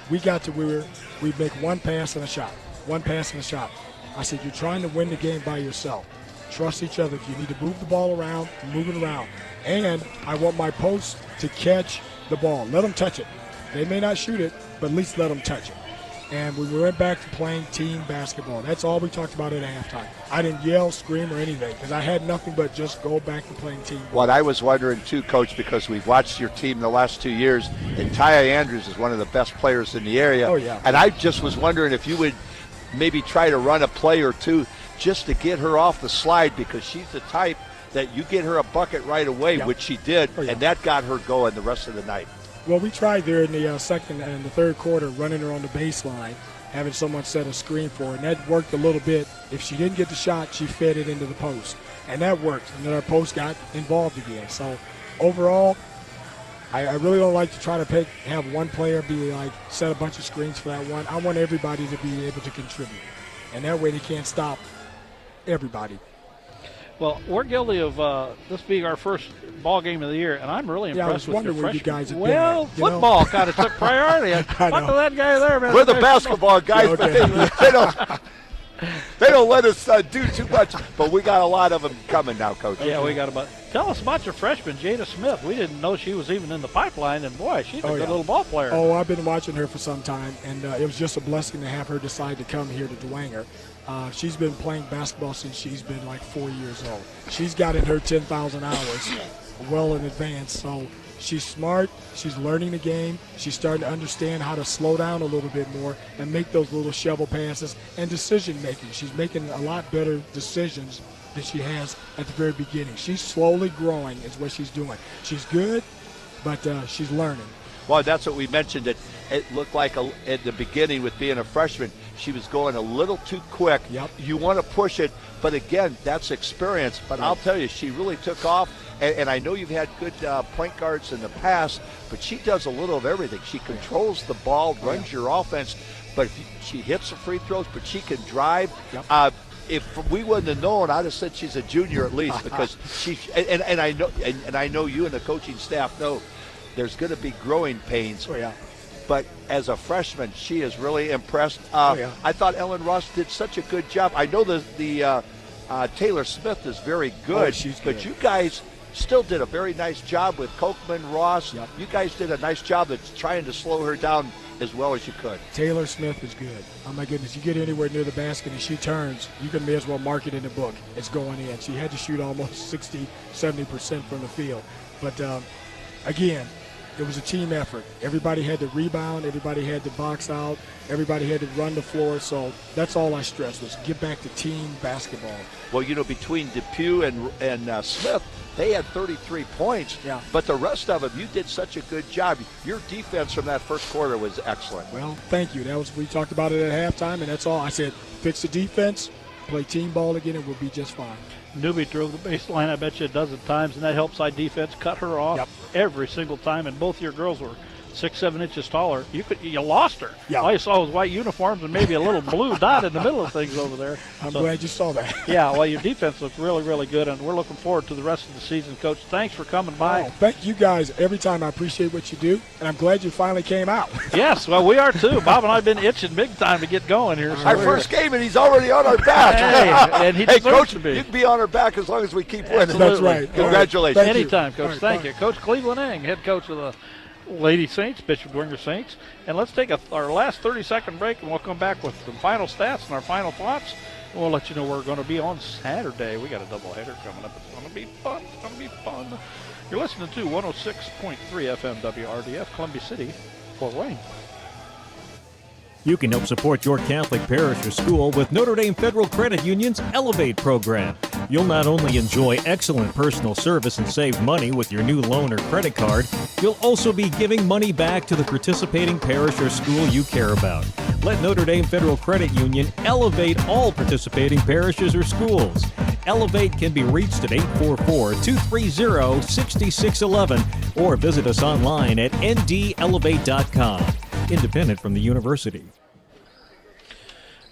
we got to where we'd make one pass and a shot. One pass and a shot. I said, you're trying to win the game by yourself. Trust each other. If you need to move the ball around, move it around. And I want my posts to catch the ball. Let them touch it. They may not shoot it, but at least let them touch it. And we went back to playing team basketball. That's all we talked about at halftime. I didn't yell, scream, or anything because I had nothing but just go back to playing team ball. What I was wondering, too, Coach, because we've watched your team the last 2 years, and Taya Andrews is one of the best players in the area. Oh, yeah. And I just was wondering if you would maybe try to run a play or two just to get her off the slide because she's the type that you get her a bucket right away, Yeah. which she did, Oh, yeah. and that got her going the rest of the night. Well, we tried there in the second and the third quarter, running her on the baseline, having someone set a screen for her, and that worked a little bit. If she didn't get the shot, she fed it into the post, and that worked. And then our post got involved again. So overall, I really don't like to try to have one player be like set a bunch of screens for that one. I want everybody to be able to contribute, and that way they can't stop everybody. Well, we're guilty of this being our first ball game of the year, and I'm really impressed with your where you freshman. guys have Well, been at, football kind of took priority. Fuck with that guy there, man. We're the basketball guys, but they don't let us do too much. But we got a lot of them coming now, Coach. Yeah, we got about. Tell us about your freshman, Jada Smith. We didn't know she was even in the pipeline, and boy, she's a good little ball player. Oh, I've been watching her for some time, and it was just a blessing to have her decide to come here to Dwenger. She's been playing basketball since she's been like 4 years old. She's got in her 10,000 hours well in advance, so she's smart. She's learning the game. She's starting to understand how to slow down a little bit more and make those little shovel passes and decision making. She's making a lot better decisions than she has at the very beginning. She's slowly growing is what she's doing. She's good, but she's learning. Well, that's what we mentioned. It looked like at the beginning with being a freshman, she was going a little too quick. Yep. You want to push it, but again, that's experience. But I'll tell you, she really took off. And I know you've had good point guards in the past, but she does a little of everything. She controls the ball, runs your offense, but she hits the free throws, but she can drive. Yep. If we wouldn't have known, I'd have said she's a junior at least because she. And I know, and I know you and the coaching staff know there's going to be growing pains. Oh, yeah. But as a freshman, she is really impressed. Yeah. I thought Ellen Ross did such a good job. I know the Taylor Smith is very good, she's but good. you guys still did a very nice job with Kochman, Ross. Yep. You guys did a nice job of trying to slow her down as well as you could. Taylor Smith is good. Oh, my goodness. You get anywhere near the basket and she turns, you can may as well mark it in the book. It's going in. She had to shoot almost 60, 70% from the field. But, again, It was a team effort. Everybody had to rebound. Everybody had to box out. Everybody had to run the floor. So that's all I stressed was get back to team basketball. Well, between Depew and Smith, they had 33 points. Yeah. But the rest of them, you did such a good job. Your defense from that first quarter was excellent. Well, thank you. We talked about it at halftime, and that's all. I said, fix the defense, play team ball again, and we'll be just fine. Newbie drove the baseline, I bet you, a dozen times, and that help side defense cut her off every single time. And both your girls were 6-7 inches taller. You lost her. Yeah. All you saw was white uniforms and maybe a little blue dot in the middle of things over there. I'm glad you saw that. Yeah, well, your defense looked really, really good, and we're looking forward to the rest of the season, Coach. Thanks for coming by. Oh, thank you guys every time. I appreciate what you do, and I'm glad you finally came out. Yes, well, we are too. Bob and I have been itching big time to get going here. So our first game, and he's already on our back. Hey, and he deserves Coach, to be. you can be on our back as long as we keep winning. That's right. Congratulations. Anytime, Coach. Thank you. Coach Cleveland Eng, head coach of the Lady Saints, Bishop Dwenger Saints. And let's take our last 30-second break, and we'll come back with some final stats and our final thoughts. And we'll let you know where we're going to be on Saturday. We got a doubleheader coming up. It's going to be fun. It's going to be fun. You're listening to 106.3 FM WRDF, Columbia City, Fort Wayne. You can help support your Catholic parish or school with Notre Dame Federal Credit Union's Elevate program. You'll not only enjoy excellent personal service and save money with your new loan or credit card, you'll also be giving money back to the participating parish or school you care about. Let Notre Dame Federal Credit Union elevate all participating parishes or schools. Elevate can be reached at 844-230-6611 or visit us online at ndelevate.com. Independent from the university.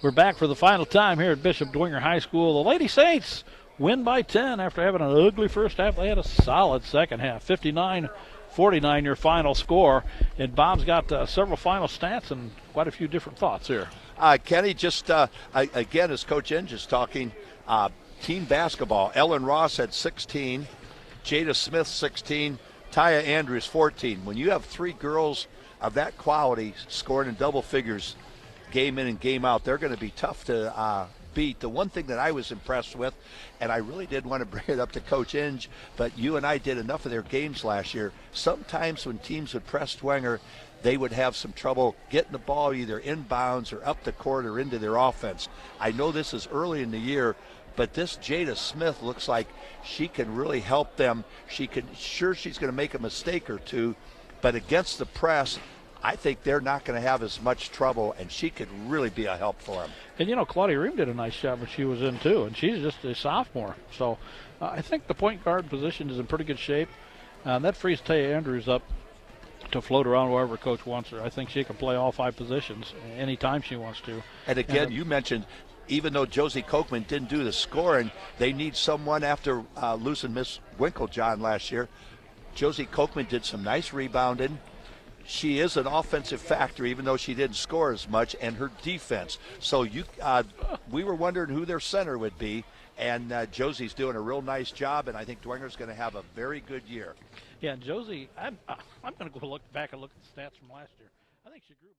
We're back for the final time here at Bishop Dwenger High School. The Lady Saints win by 10 after having an ugly first half. They had a solid second half. 59-49 your final score. And Bob's got several final stats and quite a few different thoughts here. Kenny, just again, as Coach Inge is talking, team basketball. Ellen Ross had 16, Jada Smith 16, Taya Andrews 14. When you have three girls of that quality scoring in double figures game in and game out, they're going to be tough to beat. The one thing that I was impressed with, and I really did want to bring it up to Coach Inge, but you and I did enough of their games last year. Sometimes when teams would press Dwenger, they would have some trouble getting the ball either inbounds or up the court or into their offense. I know this is early in the year, but this Jada Smith looks like she can really help them. She's going to make a mistake or two, but against the press, I think they're not going to have as much trouble, and she could really be a help for them. And, Claudia Ream did a nice job when she was in, too, and she's just a sophomore. So I think the point guard position is in pretty good shape. That frees Taya Andrews up to float around wherever Coach wants her. I think she can play all five positions anytime she wants to. And, again, you mentioned even though Josie Kochman didn't do the scoring, they need someone after losing Miss Winklejohn last year. Josie Kochman did some nice rebounding. She is an offensive factor, even though she didn't score as much, and her defense. So we were wondering who their center would be, and Josie's doing a real nice job, and I think Dwenger's going to have a very good year. Yeah, Josie, I'm going to go back and look at the stats from last year. I think she grew.